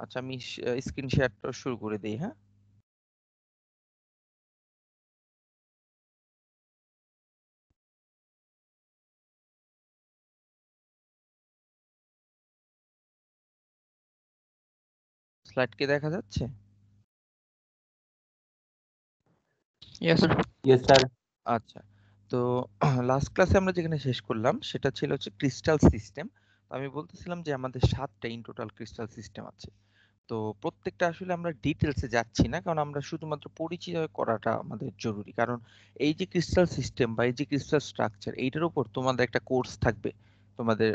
আচ্ছা, আমি স্ক্রিন শেয়ারটা শুরু করে দিই। হ্যাঁ, স্লাইড কি দেখা যাচ্ছে? Yes, sir. Yes, sir. আচ্ছা, তো লাস্ট ক্লাসে আমরা যেখানে শেষ করলাম সেটা ছিল হচ্ছে ক্রিস্টাল সিস্টেম। আমি বলতেছিলাম যে আমাদের 7টা ইন টোটাল ক্রিস্টাল সিস্টেম আছে। তো প্রত্যেকটা আসলে আমরা ডিটেলসে যাচ্ছি না, কারণ আমরা শুধুমাত্র পরিচয় করাটা আমাদের জরুরি। কারণ এই যে ক্রিস্টাল সিস্টেম বা এই যে ক্রিস্টাল স্ট্রাকচার, এইটার উপর তোমাদের একটা কোর্স থাকবে তোমাদের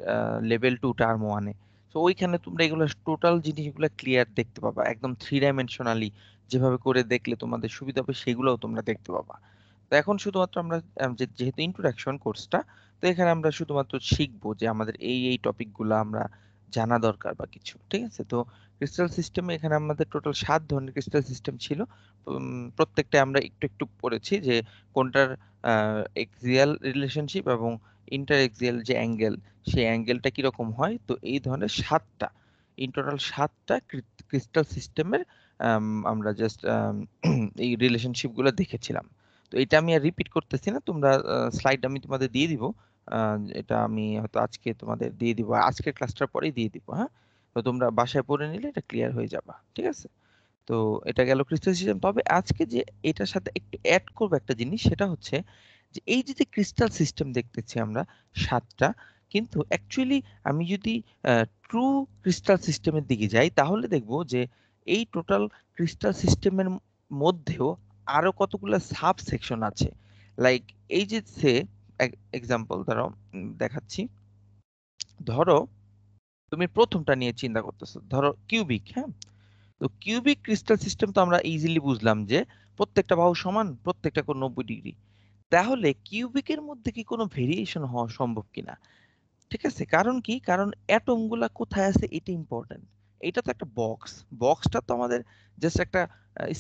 লেভেল 2 টার্ম 1 এ। তো ওইখানে তোমরা এগুলো টোটাল জিনিসগুলো ক্লিয়ার দেখতে পাবা, একদম 3 ডাইমেনশনালি যেভাবে করে দেখলে তোমাদের সুবিধা হবে সেগুলোও তোমরা দেখতে পাবা। তো এখন শুধুমাত্র আমরা যেহেতু ইন্ট্রোডাকশন কোর্সটা, তো এখানে আমরা শুধুমাত্র শিখবো যে আমাদের এই টপিকগুলো আমরা জানা দরকার বা কিছু, ঠিক আছে? তো ক্রিস্টাল সিস্টেমে এখানে আমাদের টোটাল 7 ধরনের ক্রিস্টাল সিস্টেম ছিল। প্রত্যেকটা আমরা একটু একটু পড়েছি যে কোনটার এক্সিয়াল রিলেশনশিপ এবং ইন্টার এক্সিয়াল যে অ্যাঙ্গেল, সেই অ্যাঙ্গেলটা কিরকম হয়। তো এই ধরনের 7টা ইন টোটাল 7টা ক্রিস্টাল সিস্টেমের আমরা জাস্ট এই রিলেশনশিপগুলো দেখেছিলাম। তো এটা আমি আর রিপিট করতেছি না, তোমরা স্লাইড আমি তোমাদের দিয়ে দিব। এটা আমি হয়তো আজকে তোমাদের দিয়ে দিব, আজকের ক্লাসটার পরেই দিয়ে দিব। হ্যাঁ, তো তোমরা বাসায় পড়ে নিলে এটা ক্লিয়ার হয়ে যাবা, ঠিক আছে? তো এটা গেল ক্রিস্টাল সিস্টেম। তবে আজকে যে এটার সাথে একটু অ্যাড করবো একটা জিনিস, সেটা হচ্ছে যে এই যে ক্রিস্টাল সিস্টেম দেখতেছি আমরা 7টা, কিন্তু অ্যাকচুয়ালি আমি যদি ট্রু ক্রিস্টাল সিস্টেমের দিকে যাই তাহলে দেখবো যে এই টোটাল ক্রিস্টাল সিস্টেমের মধ্যেও আরো কতগুলো সাব সেকশন আছে। লাইক এই যে এক্সাম্পল ধরো, দেখাচ্ছি। ধরো তুমি প্রথমটা নিয়ে চিন্তা করতেছো, ধরো কিউবিক। হ্যাঁ, তো কিউবিক ক্রিস্টাল সিস্টেম তো আমরা ইজিলি বুঝলাম যে প্রত্যেকটা বাহু সমান, প্রত্যেকটা কোণ 90 ডিগ্রি। তাহলে কিউবিকের মধ্যে কি কোনো ভেরিয়েশন হওয়া সম্ভব কিনা? ঠিক আছে, কারণ কি, কারণ অ্যাটম গুলা কোথায় আছে এটা ইম্পর্টেন্ট। এটা তো একটা বক্স, বক্সটা তো আমাদের জাস্ট একটা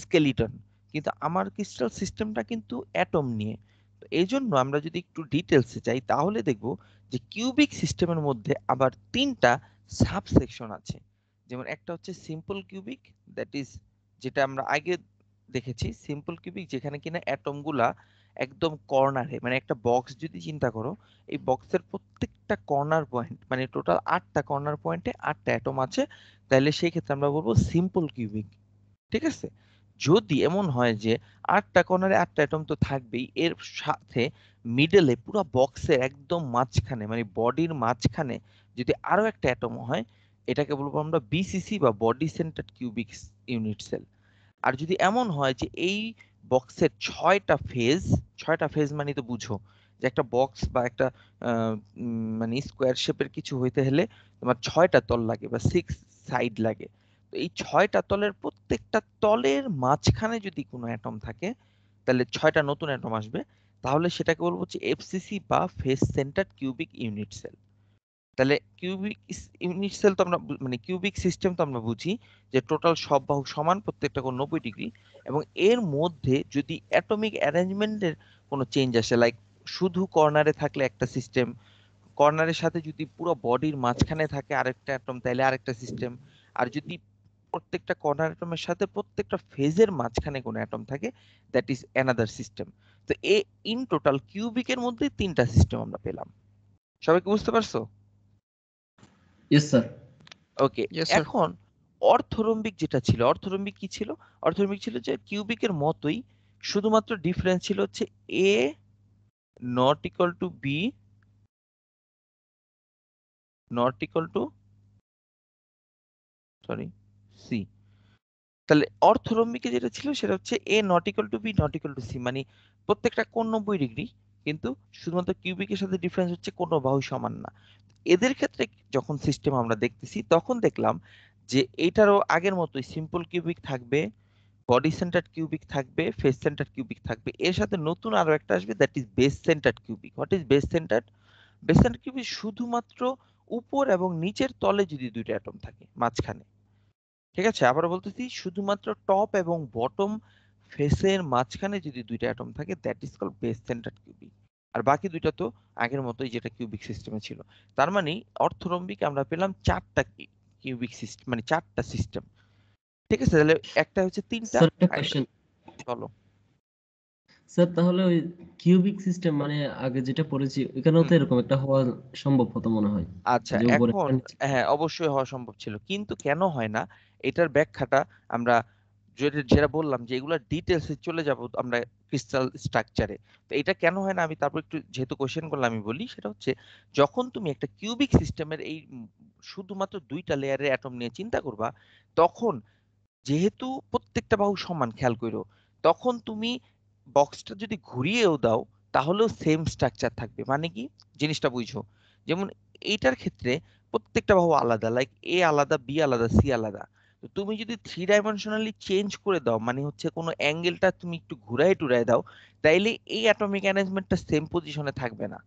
স্কেলিটন, কিন্তু আমার ক্রিস্টাল সিস্টেমটা কিন্তু অ্যাটম নিয়ে। তো এই জন্য আমরা যদি একটু ডিটেলসে যাই তাহলে দেখব যে কিউবিক সিস্টেমের মধ্যে আবার 3টা সাবসেকশন আছে। যেমন একটা হচ্ছে সিম্পল কিউবিক, দ্যাট ইজ যেটা আমরা আগে দেখেছি, সিম্পল কিউবিক যেখানে কিনা অ্যাটম গুলা একদম কর্নারে, মানে একটা বক্স যদি চিন্তা করো, এই বক্সের প্রত্যেকটা কর্নার পয়েন্ট, মানে টোটাল 8টা কর্নার পয়েন্টে 8টা অ্যাটম আছে, তাহলে সেই ক্ষেত্রে আমরা বলবো সিম্পল কিউবিক। ঠিক আছে, যদি এমন হয় যে 8টা কর্নারে 8টা অ্যাটম তো থাকবেই, এর সাথে মিডলে পুরো বক্সের একদম মাঝখানে, মানে বডির মাঝখানে যদি আরো একটা অ্যাটম হয়, এটাকে বলবো আমরা বিসিসি বা body centred cubic unit cell. আর যদি এমন হয় যে এই বক্সের 6টা ফেজ মানে তো বুঝো যে একটা বক্স বা একটা মানে স্কোয়ার শেপের কিছু হইতে হলে তোমার 6টা তল লাগে বা 6 সাইড লাগে। তো এই 6টা তলের প্রত্যেকটা তলের মাঝখানে যদি কোনো অ্যাটম থাকে, তাহলে 6টা নতুন অ্যাটম আসবে। তাহলে সেটাকে বলবো হচ্ছে এফসিসি বা face centred cubic unit cell. তাহলে কিউবিক ইউনিট সেল তো আমরা মানে কিউবিক সিস্টেম তো আমরা বুঝি যে টোটাল সব বাহু সমান, প্রত্যেকটা কোণ 90 ডিগ্রি, এবং এর মধ্যে যদি অ্যাটমিক অ্যারেঞ্জমেন্টের কোনো চেঞ্জ আসে, লাইক শুধু কর্নারে থাকলে একটা সিস্টেম, কর্নারের সাথে যদি পুরো বডির মাঝখানে থাকে আরেকটা অ্যাটম, তাহলে আরেকটা সিস্টেম। আর যদি প্রত্যেকটা কর্নার অ্যাটমের সাথে প্রত্যেকটা ফেজের মাঝখানে কোনো অ্যাটম থাকে, দ্যাট ইজ অ্যানাদার সিস্টেম। তো ইন টোটাল কিউবিকের মধ্যে 3টা সিস্টেম আমরা পেলাম। সবাই কি বুঝতে পারছো? Yes, sir. ওকে, Yes, sir. এখন অর্থরম্বিক যেটা ছিল, অর্থরম্বিক কি ছিল? অর্থরম্বিক ছিল যে কিউবিকের মতোই, শুধুমাত্র ডিফারেন্স ছিল হচ্ছে a not equal to b not equal to sorry c. তাহলে অর্থরম্বিকে যেটা ছিল সেটা হচ্ছে a not equal to b not equal to c, মানে প্রত্যেকটা কোণ 90 ডিগ্রি, কিন্তু শুধুমাত্র কিউবিকের সাথে ডিফারেন্স হচ্ছে কোনো বাহু সমান না। এদের ক্ষেত্রে যখন সিস্টেম আমরা দেখতেছি তখন দেখলাম যে এটারও আগের মতোই সিম্পল কিউবিক থাকবে, বডি সেন্টার্ড কিউবিক থাকবে, ফেস সেন্টার্ড কিউবিক থাকবে, এর সাথে নতুন আরো একটা আসবে, that is base centered cubic. What is base centred? Base centered cubic শুধুমাত্র উপর এবং নিচের তলে যদি দুইটা অ্যাটম থাকে মাঝখানে। ঠিক আছে, আবার বলতেছি, শুধুমাত্র টপ এবং বটম ফেসের মাঝখানে যদি দুইটা অ্যাটম থাকে, that is called base centered cubic. আর বাকি দুইটা তো আগের মতোই যেটা কিউবিক সিস্টেমে ছিল। তার মানে অর্থরম্বিক আমরা পেলাম 4টা কিউবিক সিস্টেম, মানে 4টা সিস্টেম। ঠিক আছে, তাহলে একটা হচ্ছে 3টা। স্যার একটা কোশ্চেন। বলো। স্যার তাহলে ওই কিউবিক সিস্টেম মানে আগে যেটা পড়েছি ওইখানেও তো এরকম একটা হওয়া সম্ভব হতো মনে হয়, আচ্ছা, যে উপরে এখন হ্যাঁ অবশ্যই হওয়া সম্ভব ছিল, কিন্তু কেন হয় না এটার ব্যাখ্যাটা আমরা যেটা বললাম যে এগুলা ডিটেলসে চলে যাব আমরা ক্রিস্টাল স্ট্রাকচারে। তো এটা কেন হয় না আমি তারপর একটু, যেহেতু কোশ্চেন করলাম আমি বলি, সেটা হচ্ছে যখন তুমি একটা কিউবিক সিস্টেমের এই শুধুমাত্র 2টা লেয়ারের অ্যাটম নিয়ে চিন্তা করবা, তখন যেহেতু প্রত্যেকটা বাহু সমান, খেয়াল করো, তখন তুমি বক্সটা যদি ঘুরিয়েও দাও তাহলেও সেম স্ট্রাকচার থাকবে। মানে কি, জিনিসটা বুঝো, যেমন এইটার ক্ষেত্রে প্রত্যেকটা বাহু আলাদা, লাইক এ আলাদা, বি আলাদা, সি আলাদা। তো তুমি যদি 3 ডাইমেনশনালি চেঞ্জ করে দাও, মানে হচ্ছে কোনো অ্যাঙ্গেলটা তুমি একটু ঘুরাই টুরাই দাও, তাইলে এই অ্যাটমিক অ্যারেঞ্জমেন্টটা সেম পজিশনে থাকবে না,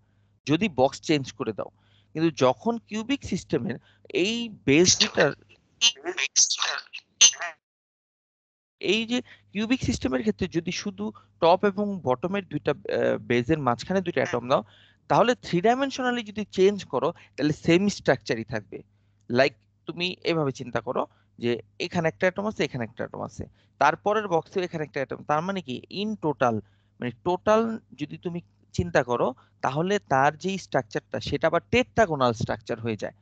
যদি বক্স চেঞ্জ করে দাও। কিন্তু যখন কিউবিক সিস্টেমের এই বেস দুটার এই যে কিউবিক সিস্টেমের ক্ষেত্রে যদি শুধু টপ এবং বটমের 2টা বেজের মাঝখানে 2টা অ্যাটম দাও, তাহলে 3 ডাইমেনশনালি যদি চেঞ্জ করো তাহলে সেম স্ট্রাকচারই থাকবে। লাইক তুমি এভাবে চিন্তা করো যে এখানে একটা অ্যাটম আছে, এখানে একটা অ্যাটম আছে, তারপরের বক্সে এখানে একটা অ্যাটম, তার মানে কি ইন টোটাল, মানে টোটাল যদি তুমি চিন্তা করো, তাহলে তার যেই স্ট্রাকচারটা সেটা আবার টেট্রাগোনাল স্ট্রাকচার হয়ে যায়।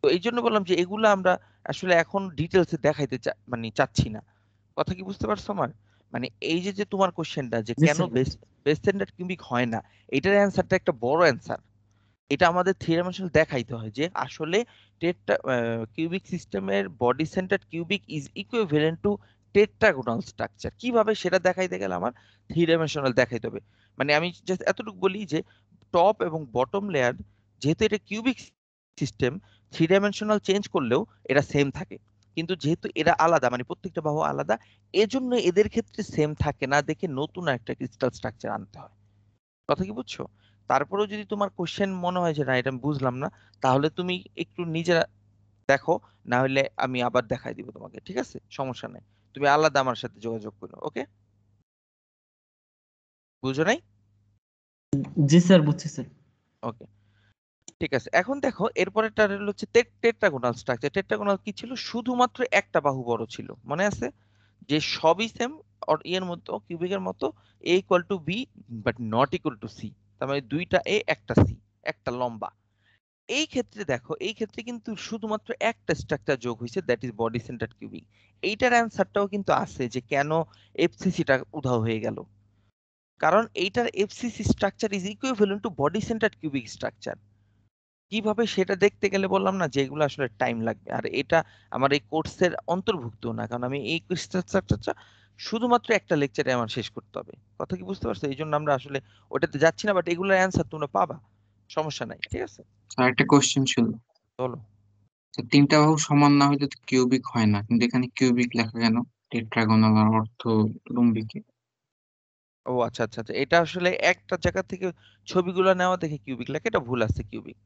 তো এই জন্য বললাম যে এগুলো আমরা আসলে এখন ডিটেলসে দেখাইতে মানে চাচ্ছি না। কথা কি বুঝতে পারছো আমার? মানে এই যে যে তোমার কোশ্চেনটা যে জি কেন স্যার। বেস স্ট্যান্ডার্ড কিউবিক হয় না, এটার অ্যান্সারটা একটা বড় অ্যান্সার। এটা আমাদের থ্রি ডাইমেনশনাল দেখাইতে হয় যে আসলে কিউবিক সিস্টেমের body centred cubic is equivalent to tetragonal structure. কিভাবে সেটা দেখাইতে গেলে আমার 3 ডাইমেনশনাল দেখাইতে হবে। মানে আমি জাস্ট এতটুকু বলি যে টপ এবং বটম লেয়ার, যেহেতু এটা কিউবিক সিস্টেম, 3 ডাইমেনশনাল চেঞ্জ করলেও এটা সেম থাকে, কিন্তু যেহেতু এরা আলাদা, মানে প্রত্যেকটা বাহু আলাদা, এজন্য এদের ক্ষেত্রে সেম থাকে না, দেখে নতুন একটা ক্রিস্টাল স্ট্রাকচার আনতে হয়। কথা কি বুঝছো? তারপরেও যদি তোমার কোশ্চেন মনে হয় যে না এটা আমি বুঝলাম না, তাহলে তুমি একটু নিজে দেখো, না হলে আমি আবার দেখাই দিব তোমাকে, ঠিক আছে? সমস্যা নাই, তুমি আলাদা আমার সাথে যোগাযোগ করো, ওকে? বুঝো নাই? জি স্যার, বুঝছি স্যার। ওকে, ঠিক আছে। এখন দেখো এরপরেরটা হচ্ছে টেট্রাগোনাল স্ট্রাকচার। টেট্রাগোনাল কি ছিল? শুধুমাত্র একটা বাহু বড় ছিল, মনে আছে? যে সবই সেম, এর মতো কিউবিকের মতো, a equal to b but not equal to c, তার মানে 2টা এ একটা সি, একটা লম্বা। এই ক্ষেত্রে দেখো, এই ক্ষেত্রে কিন্তু শুধুমাত্র একটা স্ট্রাকচার যোগ হয়েছে, that is body centred cubic. এইটার অ্যান্সারটাও কিন্তু আছে যে কেন এফসিসিটা উধাও হয়ে গেল, কারণ এইটার FCC structure is equivalent two body centred cubic structure. কিভাবে সেটা দেখতে গেলে বললাম না যে এগুলো আসলে টাইম লাগবে, আর এটা আমার এই কোর্সের অন্তর্ভুক্ত না, কারণ আমি এই ক্রিস্টাল স্ট্রাকচারটা শুধুমাত্র একটা লেকচারে আমার শেষ করতে হবে। কথা কি বুঝতে পারছো? এই জন্য আমরা আসলে ওটাতে যাচ্ছি না, বাট এগুলোর অ্যান্সার তোমরা পাবা, সমস্যা নাই, ঠিক আছে? আর একটা কোশ্চেন ছিল, চলো। যে 3টা বাহু সমান না হইলে তো কিউবিক হয় না, কিন্তু এখানে কিউবিক লেখা কেন? টেট্রাগোনাল আর অর্থ রুম্বিকে। ও আচ্ছা আচ্ছা আচ্ছা, এটা আসলে একটা জায়গা থেকে ছবিগুলো নেওয়া দেখে কিউবিক লেখা, এটা ভুল আছে কিউবিক,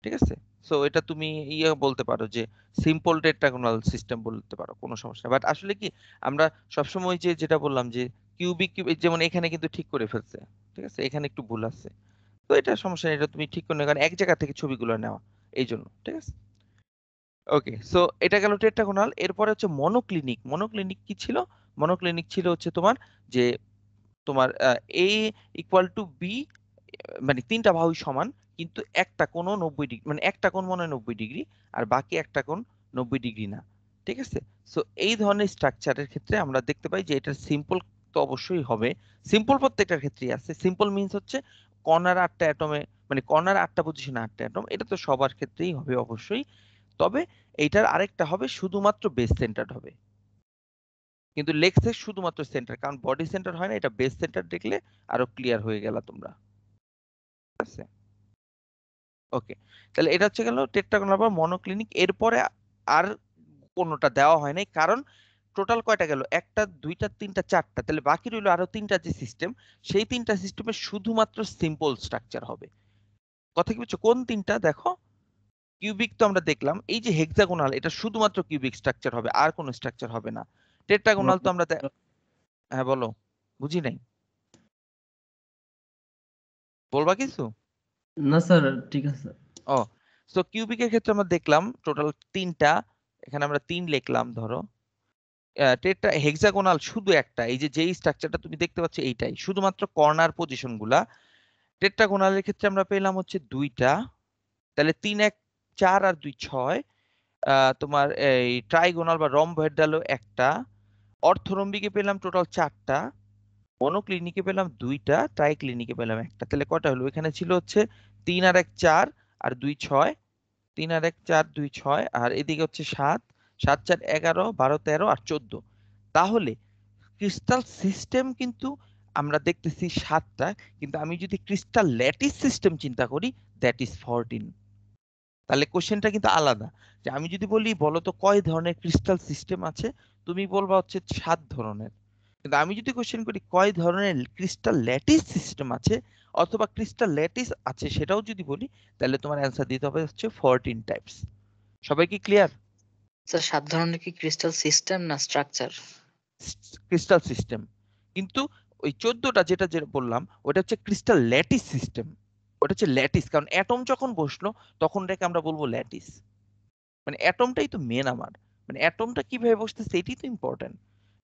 ঠিক আছে? সো এটা তুমি বলতে পারো যে সিম্পল টেট্রাগোনাল সিস্টেম বলতে পারো, কোনো সমস্যা। বাট আসলে কি আমরা সবসময় যে যেটা বললাম যে কিউবিক, যেমন এখানে কিন্তু ঠিক করে ফেলছে, ঠিক আছে, এখানে একটু ভুল আছে, তো এটা সমস্যা নেই, এটা তুমি ঠিক করে নেবে, কারণ এক জায়গা থেকে ছবিগুলো নেওয়া, এই জন্য, ঠিক আছে? ওকে, সো এটা গেল টেট্রাগোনাল। এরপরে হচ্ছে মনোক্লিনিক। মনোক্লিনিক কি ছিল? মনোক্লিনিক ছিল হচ্ছে তোমার যে তোমার এ ইকুয়াল টু বি, মানে 3টা বাহুই সমান, কিন্তু একটা কোণ 90 ডিগ্রি, মানে একটা কোণ মনে হয় 90 ডিগ্রি, আর বাকি একটা কোণ 90 ডিগ্রি না, ঠিক আছে? সো এই ধরনের স্ট্রাকচারের ক্ষেত্রে আমরা দেখতে পাই যে এটা সিম্পল তো অবশ্যই হবে। সিম্পল প্রত্যেকটার ক্ষেত্রেই আছে। সিম্পল মিন্স হচ্ছে কর্নার 8টা অ্যাটমে, মানে কর্নার 8টা পজিশনে 8টা অ্যাটম, এটা তো সবার ক্ষেত্রেই হবে অবশ্যই। তবে এইটার আরেকটা হবে শুধুমাত্র বেস সেন্টার্ড হবে, কিন্তু লেগসের শুধুমাত্র সেন্টার, কারণ বডি সেন্টার হয় না, এটা বেস সেন্টার দেখলে আরো ক্লিয়ার হয়ে গেল তোমরা, ঠিক আছে? ওকে, তাহলে এটা হচ্ছে গেল টেট্রাগোনাল বা মনোক্লিনিক। এরপরে আর কোনোটা দেওয়া হয় নাই, কারণ টোটাল কয়টা গেল? একটা, দুইটা, তিনটা, চারটা, তাহলে বাকি রইলো আরো 3টা যে সিস্টেম, সেই 3টা সিস্টেমে শুধুমাত্র সিম্পল স্ট্রাকচার হবে। কথা কি বুঝছো? কোন 3টা দেখো, কিউবিক তো আমরা দেখলাম, এই যে হেক্সাগোনাল, এটা শুধুমাত্র কিউবিক স্ট্রাকচার হবে, আর কোনো স্ট্রাকচার হবে না। টেট্রাগোনাল তো আমরা হ্যাঁ বলো, বুঝি নাই, বলবা কিছু? না স্যার, ঠিক আছে। ও, সো কিউবিকের ক্ষেত্রে আমরা দেখলাম টোটাল 3টা, এখানে আমরা 3 লিখলাম ধরো। টেট্রা হেক্সাগোনাল শুধু একটা, এই যে যেই স্ট্রাকচারটা তুমি দেখতে পাচ্ছ এইটাই, শুধুমাত্র কর্নার পজিশন গুলা। টেট্রাগোনালের ক্ষেত্রে আমরা পেলাম হচ্ছে 2টা, তাহলে 3 1 4 আর 2 6। তোমার এই ট্রাইগোনাল বা রম্বহেড্রালও একটা, অর্থরম্বিকে পেলাম টোটাল 4টা, মনোক্লিনিকে পেলাম 2টা, ট্রাইক্লিনিকে পেলাম একটা। তাহলে কয়টা হলো? এখানে ছিল হচ্ছে 3 আর 1 4 আর 2 6, 3 আর 1 4 2 6, আর এদিকে হচ্ছে 7 7 4 11 12 13 আর 14। তাহলে ক্রিস্টাল সিস্টেম কিন্তু আমরা দেখতেছি 7টা, কিন্তু আমি যদি ক্রিস্টাল ল্যাটিস সিস্টেম চিন্তা করি, দ্যাট ইজ 14। তাহলে কোশ্চেনটা কিন্তু আলাদা, যে আমি যদি বলি বলো তো কয় ধরনের ক্রিস্টাল সিস্টেম আছে, তুমি বলবা হচ্ছে 7 ধরনের। কিন্তু আমি যদি কোশ্চেন করি কয় ধরনের ক্রিস্টাল ল্যাটিস সিস্টেম আছে অথবা ক্রিস্টাল ল্যাটিস আছে সেটাও যদি বলি, তাহলে তোমার অ্যান্সার দিতে হবে হচ্ছে 14 টাইপস। সবাই কি ক্লিয়ার? স্যার 7 ধরনের কি ক্রিস্টাল সিস্টেম না স্ট্রাকচার? ক্রিস্টাল সিস্টেম, কিন্তু ওই 14টা যেটা বললাম ওটা হচ্ছে ক্রিস্টাল ল্যাটিস সিস্টেম। ওটা হচ্ছে ল্যাটিস, কারণ অ্যাটম যখন বসলো তখন এটাকে আমরা বলবো ল্যাটিস। মানে অ্যাটমটাই তো মেন আমার, মানে অ্যাটমটা কিভাবে বসতেছে এটাই তো ইম্পর্টেন্ট।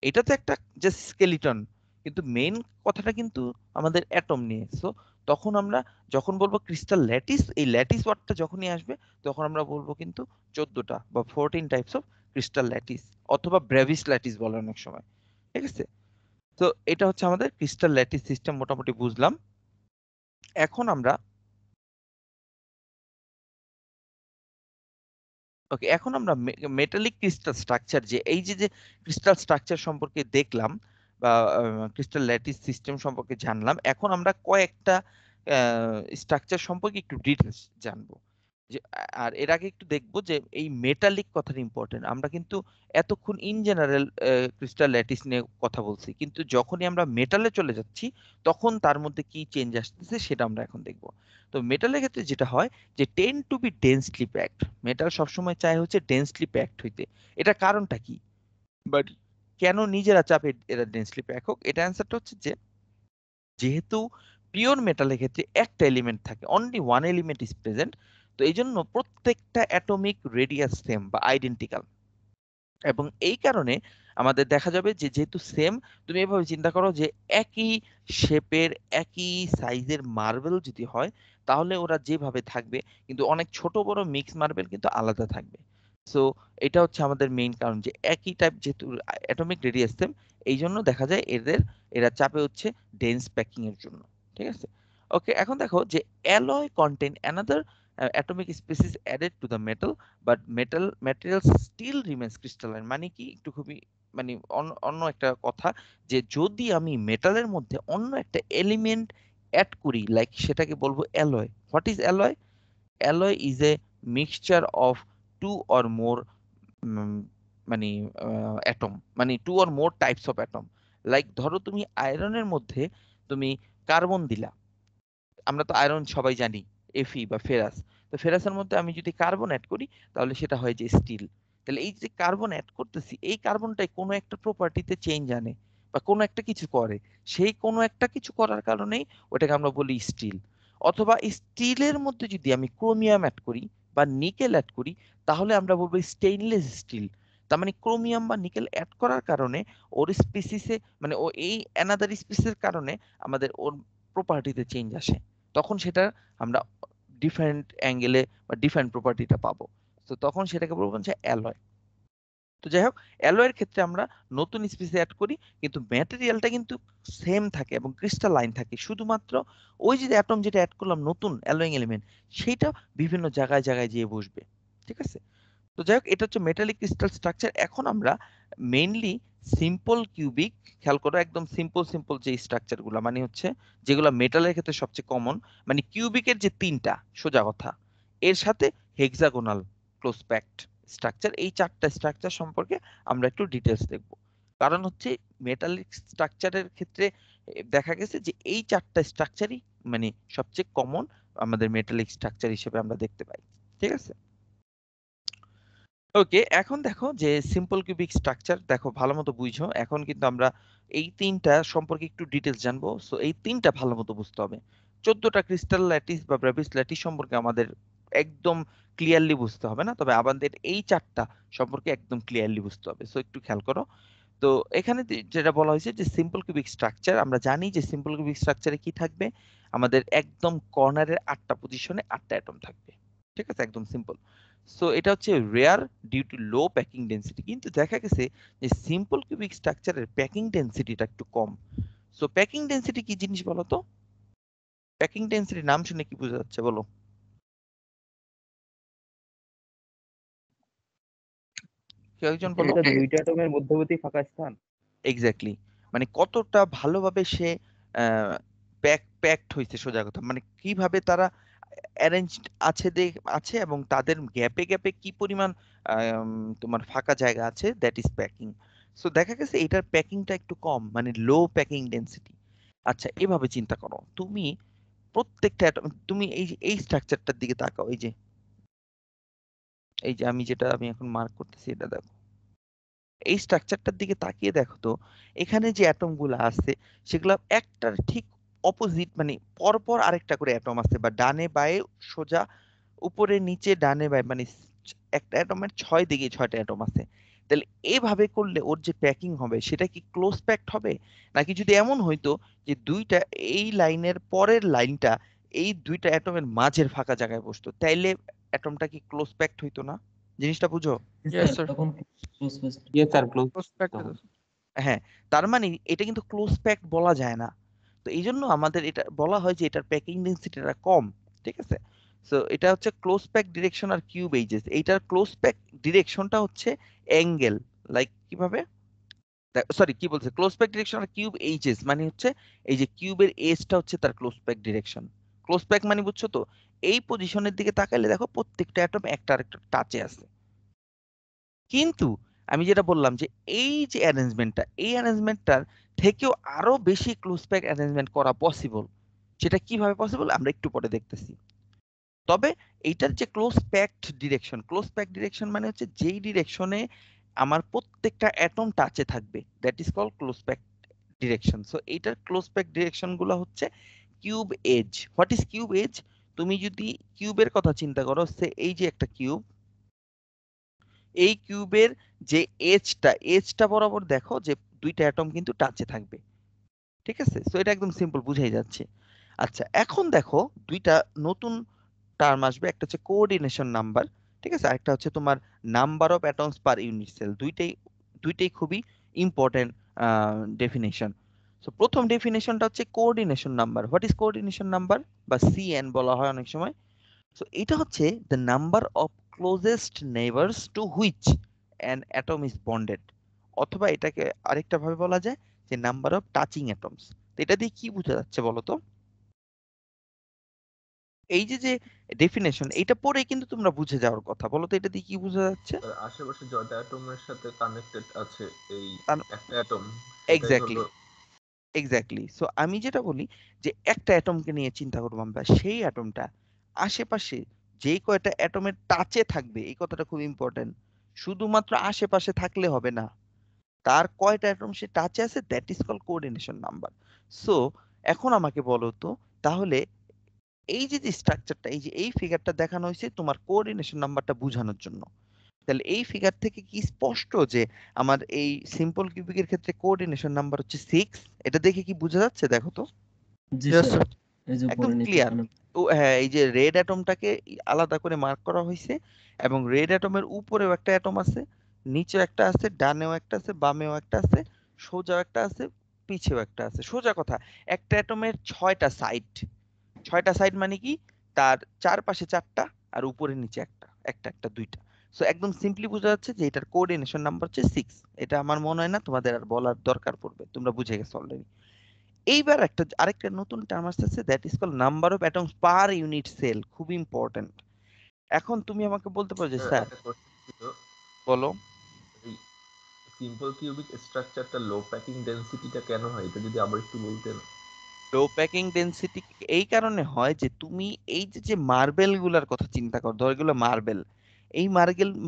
এটা তো একটা জাস্ট স্কেলিটন, কিন্তু মেইন কথাটা কিন্তু আমাদের অ্যাটম নিয়ে। সো তখন আমরা যখন বলবো ক্রিস্টাল ল্যাটিস, এই ল্যাটিস ওয়ার্ডটা যখনই আসবে তখন আমরা বলবো কিন্তু 14টা বা 14 টাইপস অফ ক্রিস্টাল ল্যাটিস, অথবা ব্রেভিস ল্যাটিস বলে অনেক সময়। ঠিক আছে? তো এটা হচ্ছে আমাদের ক্রিস্টাল ল্যাটিস সিস্টেম, মোটামুটি বুঝলাম। এখন আমরা মেটালিক ক্রিস্টাল স্ট্রাকচার, যে এই যে যে ক্রিস্টাল স্ট্রাকচার সম্পর্কে দেখলাম বা ক্রিস্টাল ল্যাটিস সিস্টেম সম্পর্কে জানলাম, এখন আমরা কয়েকটা স্ট্রাকচার সম্পর্কে একটু ডিটেলস জানবো। যে আর এর আগে একটু দেখবো যে এই মেটালিক কথাটা ইম্পর্টেন্ট। আমরা কিন্তু এতক্ষণ ইন জেনারেল ক্রিস্টাল ল্যাটিস নিয়ে কথা বলছি, কিন্তু যখনই আমরা মেটালে চলে যাচ্ছি তখন তার মধ্যে কি চেঞ্জ আসতেছে সেটা আমরা এখন দেখবো। তো মেটালের ক্ষেত্রে যেটা হয় যে tend to be densely packed, metal সবসময় চায় হচ্ছে ডেন্সলি প্যাকড হইতে। এটা কারণটা কি, বাট কেন নিজেরা চাপে এরা ডেন্সলি প্যাক হোক, এটা অ্যান্সারটা হচ্ছে যে যেহেতু পিওর মেটালের ক্ষেত্রে একটা এলিমেন্ট থাকে, only one element is present, তো এই জন্য প্রত্যেকটা অ্যাটমিক রেডিয়াস সেম বা আইডেন্টিক্যাল। এবং এই কারণে আমাদের দেখা যাবে যে যেহেতু সেম, তুমি এভাবে চিন্তা করো যে একই শেপের একই সাইজের মার্বেল যদি হয় তাহলে ওরা যেভাবে থাকবে, কিন্তু অনেক ছোট বড় মিক্স মার্বেল কিন্তু আলাদা থাকবে। সো এটা হচ্ছে আমাদের মেইন কারণ, যে একই টাইপ যেহেতু অ্যাটমিক রেডিয়াস সেম, এই জন্য দেখা যায় এরা চাপে হচ্ছে ডেন্স প্যাকিং এর জন্য। ঠিক আছে? ওকে, এখন দেখো যে alloy contain another atomic species added to the metal, but material still remains crystalline। মানে কি, একটু খুবই মানে অন্য একটা কথা, যে যদি আমি মেটালের মধ্যে অন্য একটা এলিমেন্ট অ্যাড করি, লাইক সেটাকে বলবো alloy. What is alloy? Alloy is a mixture of two or more মানে অ্যাটম, মানে two or more types of atom. Like ধরো তুমি আয়রনের মধ্যে তুমি কার্বন দিলা, আমরা তো আয়রন সবাই জানি এফি বা ফেরাস, তো ফেরাসের মধ্যে আমি যদি কার্বন অ্যাড করি তাহলে সেটা হয় যে স্টিল। তাহলে এই যে কার্বন অ্যাড করতেছি, এই কার্বনটাই কোনো একটা প্রপার্টিতে চেঞ্জ আনে বা কোনো একটা কিছু করে, সেই কোনো একটা কিছু করার কারণেই ওটাকে আমরা বলি স্টিল। অথবা স্টিলের মধ্যে যদি আমি ক্রোমিয়াম অ্যাড করি বা নিকেল অ্যাড করি তাহলে আমরা বলবো স্টেইনলেস স্টিল। তার মানে ক্রোমিয়াম বা নিকেল অ্যাড করার কারণে ওর স্পিসিসে, মানে ও এই অ্যানাদার স্পিসিসের কারণে আমাদের ওর প্রপার্টিতে চেঞ্জ আসে, তখন সেটা আমরা ডিফারেন্ট অ্যাঙ্গেলে বা ডিফারেন্ট প্রপার্টিটা পাবো। তো তখন সেটাকে বলবো যে অ্যালয়। তো যাই হোক, অ্যালয়ের ক্ষেত্রে আমরা নতুন স্পিসিস অ্যাড করি কিন্তু ম্যাটেরিয়ালটা কিন্তু সেম থাকে এবং ক্রিস্টালাইন থাকে, শুধুমাত্র ওই যে অ্যাটম যেটা অ্যাড করলাম নতুন অ্যালয়িং এলিমেন্ট, সেইটা বিভিন্ন জায়গায় জায়গায় যেয়ে বসবে। ঠিক আছে? তো যাই হোক, এটা হচ্ছে মেটালিক ক্রিস্টাল স্ট্রাকচার। এখন আমরা মেইনলি সিম্পল কিউবিক, খেয়াল করো একদম সিম্পল সিম্পল যে স্ট্রাকচার গুলা, মানে হচ্ছে যেগুলো মেটালের ক্ষেত্রে সবচেয়ে কমন, মানে কিউবিকের যে 3টা সোজা কথা, এর সাথে হেক্সাগোনাল ক্লোজ প্যাকড স্ট্রাকচার, এই 4টা স্ট্রাকচার সম্পর্কে আমরা একটু ডিটেলস দেখব। কারণ হচ্ছে মেটালিক স্ট্রাকচারের ক্ষেত্রে দেখা গেছে যে এই 4টা স্ট্রাকচারই মানে সবচেয়ে কমন আমাদের মেটালিক স্ট্রাকচার হিসেবে আমরা দেখতে পাই। ঠিক আছে? ওকে, এখন দেখো যে সিম্পল কিউবিক স্ট্রাকচার, দেখো ভালো মতো বুঝো। এখন কিন্তু আমরা এই 3টা সম্পর্কে একটু ডিটেলস জানবো। সো এই 3টা ভালো মতো বুঝতে হবে। 14টা ক্রিস্টাল ল্যাটিস বা ব্রেভিস ল্যাটিস সম্পর্কে আমাদের একদম ক্লিয়ারলি বুঝতে হবে না, তবে আমাদের এই চারটা সম্পর্কে একদম ক্লিয়ারলি বুঝতে হবে। সো একটু খেয়াল করো। তো এখানে যেটা বলা হয়েছে যে সিম্পল কিউবিক স্ট্রাকচার, আমরা জানি যে সিম্পল কিউবিক স্ট্রাকচারে কি থাকবে, আমাদের একদম কর্নারের 8টা পজিশনে 8টা অ্যাটম থাকবে। ঠিক আছে, একদম সিম্পল। সো এটা হচ্ছে rare due to low packing density, কিন্তু দেখা গেছে যে সিম্পল কিউবিক স্ট্রাকচারের প্যাকিং ডেন্সিটিটা একটু কম। সো প্যাকিং ডেন্সিটি কি জিনিস বলো তো? প্যাকিং ডেন্সিটি নাম শুনে কি বোঝা যাচ্ছে বলো? কেউ একজন বলো। এটা দুইটা অ্যাটমের মধ্যবর্তী ফাঁকা স্থান। এক্স্যাক্টলি, মানে কতটা ভালোভাবে সে প্যাকড হয়েছে, সোজা কথা, মানে কিভাবে তারা অ্যারেঞ্জড আছে এবং তাদের গ্যাপে গ্যাপে কি পরিমাণ তোমার ফাঁকা জায়গা আছে, দ্যাট ইজ প্যাকিং। সো দেখা গেছে এটার প্যাকিংটা একটু কম, মানে লো প্যাকিং ডেন্সিটি। আচ্ছা, এভাবে চিন্তা করো, তুমি প্রত্যেকটা তুমি এই স্ট্রাকচারটার দিকে তাকাও, এই যে আমি এখন মার্ক করতেছি, এটা দেখো, এই স্ট্রাকচারটার দিকে তাকিয়ে দেখো তো, এখানে যে অ্যাটম গুলো আছে সেগুলো একটার ঠিক অপোজিট, মানে পরপর আরেকটা করে অ্যাটম আছে, বা ডানে বায়ে সোজা উপরে নিচে ডানে বায়ে, মানে একটা অ্যাটমের 6 দিকে 6টা অ্যাটম আছে। তাহলে এভাবে করলে ওর যে প্যাকিং হবে সেটা কি ক্লোজ প্যাকড হবে, নাকি যদি এমন হইতো যে দুইটা, এই লাইনের পরের লাইনটা এই দুইটা অ্যাটমের মাঝের ফাঁকা জায়গায় বসতো, তাইলে অ্যাটমটা কি ক্লোজ প্যাকড হইতো না? জিনিসটা বুঝো? Sir sir. তখন close paste yes sir, close. হ্যাঁ, তার মানে এটা কিন্তু ক্লোজ প্যাকড বলা যায় না। তো এই জন্য আমাদের এটা বলা হয় যে এটার প্যাকিং ডেন্সিটিটা কম। ঠিক আছে, সো এটা হচ্ছে ক্লোজ প্যাক ডিরেকশন আর কিউব এজেস। এইটার ক্লোজ প্যাক ডিরেকশনটা হচ্ছে অ্যাঙ্গেল, লাইক কিভাবে, সরি কি বলছে, ক্লোজ প্যাক ডিরেকশন আর কিউব এইচএস মানে হচ্ছে এই যে কিউবের এজটা হচ্ছে তার close pack direction. Close pack মানে বুঝছো তো, এই পজিশনের দিকে তাকাইলে দেখো প্রত্যেকটা অ্যাটম একটা আরেকটা টাচে আছে। কিন্তু আমি যেটা বললাম যে এই যে অ্যারেঞ্জমেন্টটা, এই অ্যারেঞ্জমেন্টটার থেকেও আরো বেশি ক্লোজ প্যাক অ্যারেঞ্জমেন্ট করা পসিবল। সেটা কিভাবে পসিবল আমরা একটু পরে দেখতেছি। তবে এইটার যে ক্লোজ প্যাকড ডিরেকশন মানে হচ্ছে যেই ডিরেকশনে আমার প্রত্যেকটা অ্যাটম টাচে থাকবে, that is called close packed direction. So এইটার ক্লোজ প্যাকড ডিরেকশন গুলো হচ্ছে cube edge. What is cube edge? তুমি যদি কিউবের কথা চিন্তা করো, সে এই যে একটা কিউব, এই কিউবের যে এজটা বরাবর দেখো যে দুইটা অ্যাটম কিন্তু টাচে থাকবে। ঠিক আছে, সো এটা একদম সিম্পল, বুঝাই যাচ্ছে। আচ্ছা, এখন দেখো দুইটা নতুন টার্ম আসবে, একটা হচ্ছে কোঅর্ডিনেশন নাম্বার, ঠিক আছে, আরেকটা হচ্ছে তোমার number of atoms per unit cell. দুইটাই খুবই ইম্পর্টেন্ট ডেফিনেশন। সো প্রথম ডেফিনেশনটা হচ্ছে coordination number. What is coordination number, বা সিএন বলা হয় অনেক সময়। সো এটা হচ্ছে the number of closest neighbours to which an atom is bonded, অথবা এটাকে আরেকটা ভাবে বলা যায় যে নাম্বার অফ টাচিং অ্যাটমস। তো এটা দিয়ে কি বোঝা যাচ্ছে বলো তো? এই যে যে ডেফিনেশন, এটা পড়ে কিন্তু তোমরা বুঝে যাওয়ার কথা, বলো তো এটা দিয়ে কি বোঝা যাচ্ছে? আশেপাশে যত অ্যাটমের সাথে কানেক্টেড আছে এই তার- একটা অ্যাটম, সেটাই এক্স্যাক্টলি, হলো এক্স্যাক্টলি। সো আমি যেটা বলি যে একটা অ্যাটমকে নিয়ে চিন্তা করবো আমরা, সেই অ্যাটমটা আশেপাশে যেই কয়টা অ্যাটমের টাচে থাকবে, এই কথাটা খুব ইম্পর্টেন্ট। শুধুমাত্র আশেপাশে থাকলে হবে না, তার কয়টা অ্যাটম সে টাচে আছে, that is call coordination number. So এখন আমাকে বলো তো, তাহলে এই যে যে স্ট্রাকচারটা, এই যে এই ফিগারটা দেখানো হয়েছে তোমার কোঅর্ডিনেশন নাম্বারটা বোঝানোর জন্য। তাহলে এই ফিগার থেকে কি স্পষ্ট যে আমার এই সিম্পল কিউবিকের ক্ষেত্রে কোঅর্ডিনেশন নাম্বার হচ্ছে 6? এটা দেখে কি বোঝা যাচ্ছে দেখো তো? জি Yes, স্যার sir. এই যে একদম উপরে নিচে ক্লিয়ার। এখানে ও হ্যাঁ, এই যে রেড অ্যাটমটাকে আলাদা করে মার্ক করা হয়েছে, এবং রেড অ্যাটমের উপরেও একটা অ্যাটম আছে, নিচেও একটা আছে, ডানেও একটা আছে, বামেও একটা আছে, সোজাও একটা আছে, পিছেও একটা আছে। সোজা কথা, একটা অ্যাটমের 6টা সাইড। 6টা সাইড মানে কি, তার চারপাশে 4টা আর উপরে নিচে একটা, একটা 2টা। সো একদম সিম্পলি বোঝা যাচ্ছে যে এটার কোঅর্ডিনেশন নাম্বার হচ্ছে 6। এটা আমার মনে হয় না তোমাদের আর বলার দরকার পড়বে, তোমরা বুঝে গেছো অলরেডি। এইবার আরেকটা নতুন টার্ম আসছে, that is call number of atoms per unit cell. খুব ইম্পর্টেন্ট। এখন তুমি আমাকে বলতে পারো যে স্যার, একটা কোশ্চেন ছিল, বলো। এই সিম্পল কিউবিক স্ট্রাকচারটা লো প্যাকিং ডেনসিটিটা কেন হয়, এটা যদি আবার একটু বলতেন। লো প্যাকিং ডেনসিটি এই কারণে হয় যে তুমি এই যে যে মার্বেল গুলার কথা চিন্তা করো, ধর এগুলো মার্বেল, এই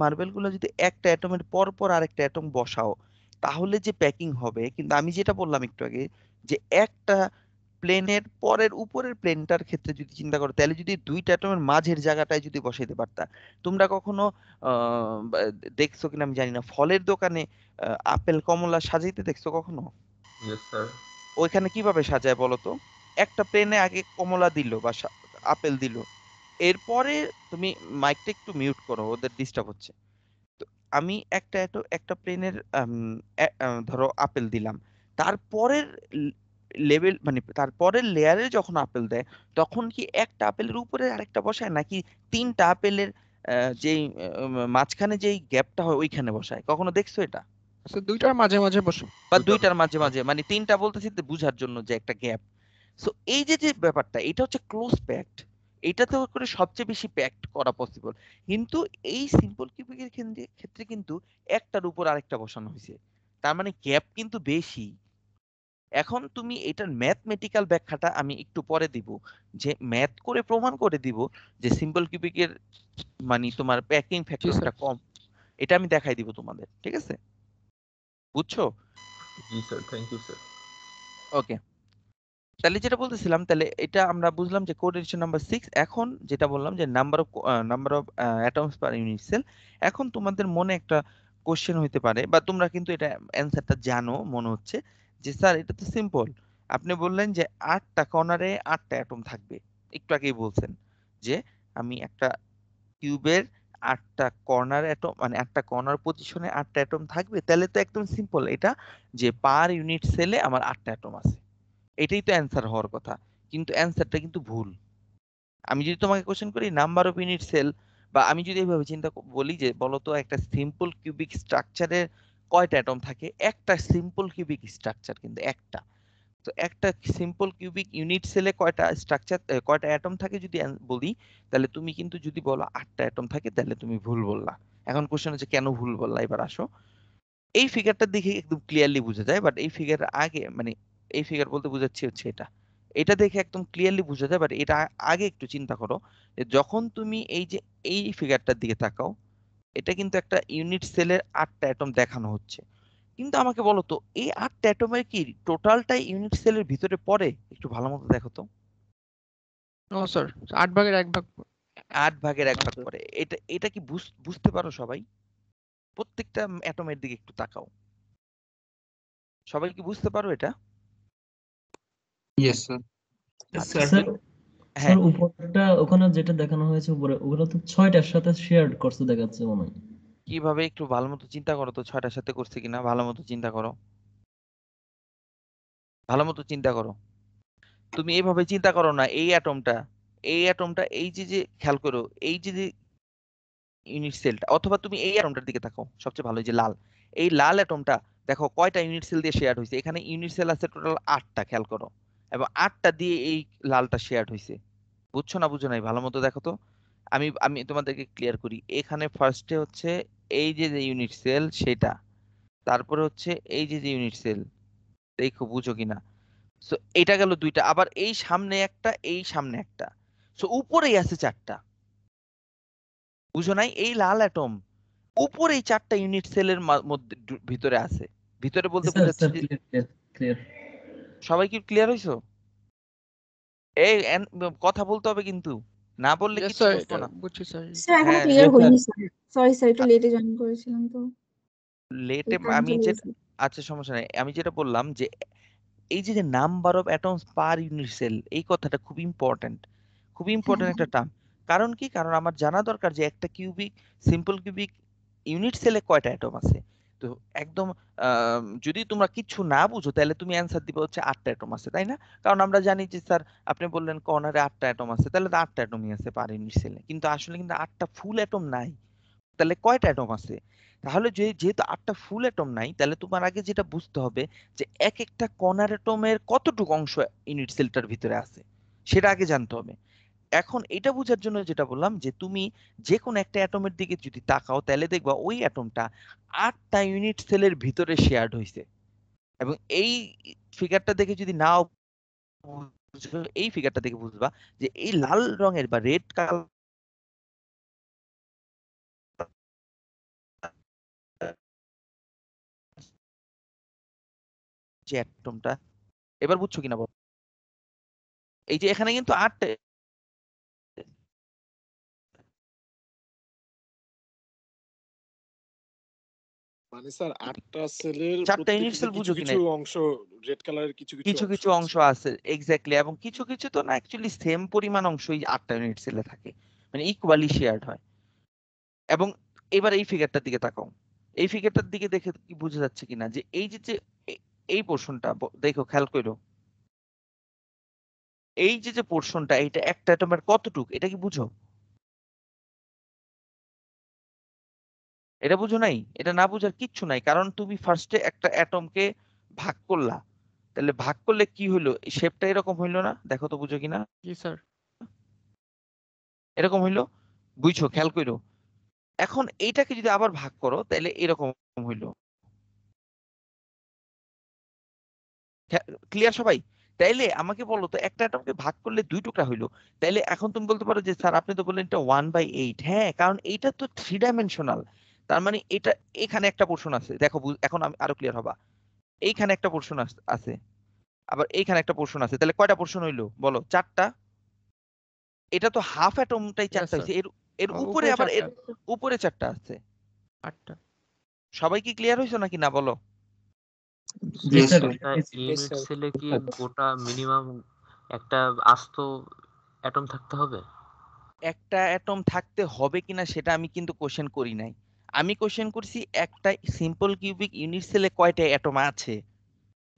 মার্বেল গুলো যদি একটা অ্যাটমের পর পর আরেকটা অ্যাটম বসাও, তাহলে যে প্যাকিং হবে, কিন্তু আমি যেটা বললাম একটু আগে, যে একটা প্লেনের পরের উপরের প্লেনটার ক্ষেত্রে যদি চিন্তা করো, তাহলে যদি দুইটা অ্যাটমের মাঝের জায়গাটায় যদি বসাইতে পারতা, তোমরা কখনো দেখছো কিনা আমি জানি না, ফলের দোকানে আপেল কমলা সাজাইতে দেখছো কখনো? Yes sir. ওইখানে কিভাবে সাজায় বলো তো? একটা প্লেনে আগে কমলা দিল বা আপেল দিল, এরপরে তুমি মাইকটা একটু মিউট করো, ওদের ডিস্টার্ব হচ্ছে। তো আমি একটা প্লেনের ধরো আপেল দিলাম, তারপরের লেভেল মানে তারপরের লেয়ারে যখন আপেল দেয়, তখন কি একটা আপেলের উপরে আরেকটা বসায়, নাকি তিনটা আপেলের যেই মাঝখানে যেই গ্যাপটা হয় ওইখানে বসায়? কখনো দেখছো এটা? স্যার দুইটার মাঝে মাঝে বসে। বা দুইটা দুইটার মাঝে মাঝে, মানে তিনটা বলতেছি তো বোঝার জন্য যে একটা গ্যাপ। সো এই যে যে ব্যাপারটা, এটা হচ্ছে ক্লোজ প্যাক্ট, এটাতে করে সবচেয়ে বেশি প্যাক্ট করা পসিবল। কিন্তু এই সিম্পল কিউবিকের ক্ষেত্রে কিন্তু একটার উপর আরেকটা বসানো হয়েছে, তার মানে গ্যাপ কিন্তু বেশি। এখন তুমি এটার ম্যাথমেটিক্যাল ব্যাখ্যাটা আমি একটু পরে দিব, যে ম্যাথ করে প্রমাণ করে দিব যে সিম্পল কিউবিকের মানে তোমার প্যাকিং জি ফ্যাক্টরটা স্যার। কম, এটা আমি দেখাই দিব তোমাদের, ঠিক আছে? বুঝছো? জি স্যার, থ্যাংক ইউ স্যার। ওকে, তাহলে যেটা বলতেছিলাম, তাহলে এটা আমরা বুঝলাম যে কোঅর্ডিনেশন নাম্বার 6। এখন যেটা বললাম যে number of atoms per unit cell. এখন তোমাদের মনে একটা কোশ্চেন হইতে পারে, বা তোমরা কিন্তু এটা অ্যান্সারটা জানো মনে হচ্ছে, যে স্যার এটা তো সিম্পল, আপনি বললেন যে 8টা কর্নারে 8টা অ্যাটম থাকবে, একটু আগেই বলছেন যে আমি একটা কিউবের 8টা কর্নার অ্যাটম মানে 8টা কর্নার পজিশনে 8টা অ্যাটম থাকবে, তাহলে তো একদম সিম্পল এটা, যে পার ইউনিট সেলে আমার 8টা অ্যাটম আছে, এটাই তো অ্যান্সার হওয়ার কথা। কিন্তু অ্যান্সারটা কিন্তু ভুল। আমি যদি তোমাকে কোশ্চেন করি নাম্বার অফ ইউনিট সেল, বা আমি যদি এইভাবে বলি যে বলো তো একটা সিম্পল কিউবিক স্ট্রাকচারের কয়টা অ্যাটম থাকে, একটা সিম্পল কিউবিক স্ট্রাকচার কিন্তু একটা, তো একটা সিম্পল কিউবিক ইউনিট সেলে কয়টা স্ট্রাকচার কয়টা অ্যাটম থাকে যদি বলি, তাহলে তুমি কিন্তু যদি বলো 8টা অ্যাটম থাকে, তাহলে তুমি ভুল বললা। এখন কোশ্চেন হচ্ছে কেন ভুল বললা, এবার আসো। এই ফিগারটা দেখে একদম ক্লিয়ারলি বোঝা যায়, বাট এই ফিগার আগে মানে এই ফিগার বলতে বোঝাচ্ছি হচ্ছে এটা, এটা দেখে একদম ক্লিয়ারলি বোঝা যায়, বাট এটা আগে একটু চিন্তা করো, যে যখন তুমি এই যে এই ফিগারটার দিকে তাকাও, এটা কিন্তু একটা ইউনিট সেলের 8টা অ্যাটম দেখানো হচ্ছে, কিন্তু আমাকে বলো তো এই 8টা অ্যাটমের কি টোটালটাই ইউনিট সেলের ভিতরে পড়ে? একটু ভালো মতো দেখো তো। ও স্যার, 8 ভাগের 1 ভাগ। 8 ভাগের 1 ভাগ আচ্ছা। পড়ে, এটা এটা কি বুঝতে পারো সবাই? প্রত্যেকটা অ্যাটমের দিকে একটু তাকাও, সবাই কি বুঝতে পারো এটা? Yes sir. আচ্ছা, স্যার হ্যাঁ, উপরটা ওখানে যেটা দেখানো হয়েছে উপরে, ওগুলো তো 6টার সাথে শেয়ার করছে দেখাচ্ছে মনে হয়। কিভাবে একটু ভালো মতো চিন্তা করো তো, 6টার সাথে করছে কিনা ভালো মতো চিন্তা করো, ভালো মতো চিন্তা করো। তুমি এইভাবে চিন্তা করো না, এই অ্যাটমটা এই যে যে খেয়াল করো, এই যে যে ইউনিট সেলটা, অথবা তুমি এই অ্যাটমটার দিকে তাকাও সবচেয়ে ভালো, এই যে লাল, এই লাল অ্যাটমটা দেখো কয়টা ইউনিট সেল দিয়ে শেয়ার হয়েছে, এখানে ইউনিট সেল আছে টোটাল 8টা, খেয়াল করো, এবং 8টা দিয়ে এই লালটা শেয়ার হয়েছে। বুঝছো না বুঝো নাই, ভালো মতো দেখো তো। আমি আমি তোমাদেরকে ক্লিয়ার করি, এখানে ফার্স্টে হচ্ছে এই যে যে ইউনিট সেল সেটা, তারপরে হচ্ছে এই যে যে ইউনিট সেল, দেখো বুঝো কিনা। সো এটা গেল দুইটা, আবার এই সামনে একটা, এই সামনে একটা, সো উপরেই আছে 4টা। বুঝো নাই, এই লাল অ্যাটম উপরে এই 4টা ইউনিট সেলের মধ্যে ভিতরে আছে, ভিতরে বলতে স্যার বোঝাচ্ছি স্যার যে ক্লিয়ার ক্লিয়ার ক্লিয়ার। সবাই কি ক্লিয়ার হইছো? এই কথা বলতে হবে কিন্তু, না বললে ইয়েস কিচ্ছু স্যার, বুঝবো এটা না। বুঝছি স্যার। স্যার এখনো হ্যাঁ, ক্লিয়ার Yes, sir. হয়নি স্যার। সরি স্যার, একটু লেটে জয়েন করেছিলাম তো, লেটে টাইম আমি চলে যেটা, গেছে। আচ্ছা সমস্যা নাই, আমি যেটা বললাম যে এই যে যে number of atoms per unit cell, এই কথাটা খুব ইম্পর্ট্যান্ট, খুব হ্যাঁ ইম্পর্ট্যান্ট একটা টার্ম। কারণ কি, কারণ আমার জানা দরকার যে একটা সিম্পল কিউবিক ইউনিট সেলে কয়টা অ্যাটম আছে। তো একদম যদি তোমরা কিচ্ছু না বুঝো, তাহলে তুমি অ্যান্সার দিবে হচ্ছে 8টা অ্যাটম আছে, তাই না? কারণ আমরা জানি যে স্যার আপনি বললেন কর্নারে 8টা অ্যাটম আছে, তাহলে তো 8টা অ্যাটমই আছে পার ইউনিট সেলে, কিন্তু আসলে কিন্তু 8টা ফুল অ্যাটম নাই। তাহলে কয়টা অ্যাটম আছে? তাহলে যেহেতু 8টা ফুল অ্যাটম নাই, তাহলে তোমার আগে যেটা বুঝতে হবে যে এক একটা কণার অ্যাটমের কতটুকু অংশ ইউনিট সেলটার ভিতরে আছে, সেটা আগে জানতে হবে। এখন এটা বোঝার জন্য যেটা বললাম, যে তুমি যে কোনো একটা অ্যাটমের দিকে যদি তাকাও, তাহলে দেখবা ওই অ্যাটমটা 8টা ইউনিট সেলের ভিতরে শেয়ার্ড হয়েছে, এবং এই ফিগারটা দেখে যদি নাও বুঝো, এই ফিগারটা দেখে বুঝবা যে এই লাল রঙের বা রেড কালার যে অ্যাটমটা, এবার বুঝছো কিনা বলো? এই যে এখানে কিন্তু 8টা মানে স্যার 8টা সেলের 4টা ইউনিট প্রত্যেকটিতে সেল কিছু বুঝো কিনা কিছু অংশ রেড কালারের কিছু কিছু কিছু অংশ কিছু অংশ আছে। আছে এক্স্যাক্টলি, এবং কিছু কিছু তো না অ্যাকচুয়ালি সেম পরিমাণ অংশই 8টা ইউনিট সেলে থাকে, মানে ইকুয়ালি শেয়ার্ড হয়। এবং এবার এই ফিগারটার দিকে তাকাও, এই ফিগারটার দিকে দেখে কি বোঝা যাচ্ছে কিনা যে এই যে যে এই পোর্শনটা দেখো, খেয়াল করো, এই যে যে পোর্শনটা এটা একটা অ্যাটমের কতটুক, এটা কি বুঝো? এটা বুঝো নাই? এটা না বুঝার কিচ্ছু নাই, কারণ তুমি ফার্স্টে একটা অ্যাটমকে ভাগ করলা, তাহলে ভাগ করলে কি হইলো, শেপটা এরকম হইলো না? দেখো তো বুঝো কিনা। জি স্যার। এরকম হইলো, বুঝছো? খেয়াল করো, এখন এইটাকে যদি আবার ভাগ করো তাহলে এরকম হইলো। ক্লিয়ার সবাই? তাইলে আমাকে বলো তো, একটা অ্যাটমকে ভাগ করলে 2 টুকরা হইলো, তাইলে এখন তুমি বলতে পারো যে স্যার আপনি তো বললেন এটা 1/8। হ্যাঁ, কারণ এইটা তো 3 ডাইমেনশনাল, তার মানে এটা এখানে একটা পোর্শন আছে, দেখো এখন আমি আরো ক্লিয়ার হবা। এইখানে একটা পোর্শন আছে, আবার এইখানে একটা পোর্শন আছে, তাহলে কয়টা পোর্শন হইলো বলো? 4টা। এটা তো হাফ অ্যাটমটাই Yes, 4টা sir. হইছে, এর এর উপরে উপরে আবার এর 4টা। উপরে 4টা আছে। 8টা। সবাই কি ক্লিয়ার হইছো নাকি না বলো? জি Yes, স্যার sir. একটা yes, ইউনিট স্যার। সেলে কি স্যার। গোটা মিনিমাম একটা আস্ত অ্যাটম থাকতে হবে? একটা অ্যাটম থাকতে হবে কিনা সেটা আমি কিন্তু কোশ্চেন করি নাই। আমি কোশ্চেন করছি একটা সিম্পল কিউবিক ইউনিট সেলে কয়টা অ্যাটম আছে,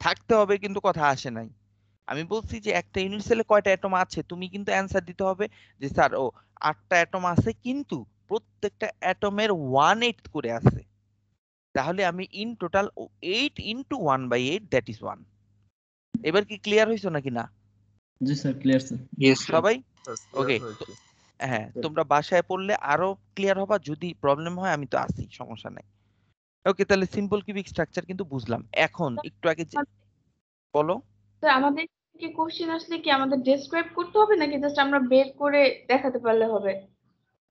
থাকতে হবে কিন্তু কথা আসে নাই। আমি বলছি যে একটা ইউনিট সেলে কয়টা অ্যাটম আছে, তুমি কিন্তু অ্যান্সার দিতে হবে যে স্যার 8টা অ্যাটম আছে, কিন্তু প্রত্যেকটা অ্যাটমের 1/8 করে আছে, তাহলে আমি in total 8 into 1/8 that is 1। এবার কি ক্লিয়ার হইছো নাকি না জি sir clear sir. Yes, sir. সবাই? ক্লিয়ার ওকে, হয়েছে। হ্যাঁ, তোমরা বাসায় পড়লে আরো ক্লিয়ার হবা, যদি প্রবলেম হয় আমি তো আছি, সমস্যা নাই। ওকে, তাহলে সিম্পল কিউবিক স্ট্রাকচার কিন্তু বুঝলাম। এখন একটু আগে বলো। স্যার আমাদের কি কোশ্চেন আসলে কি আমাদের ডেসক্রাইব করতে হবে নাকি জাস্ট আমরা বের করে দেখাতে পারলে হবে?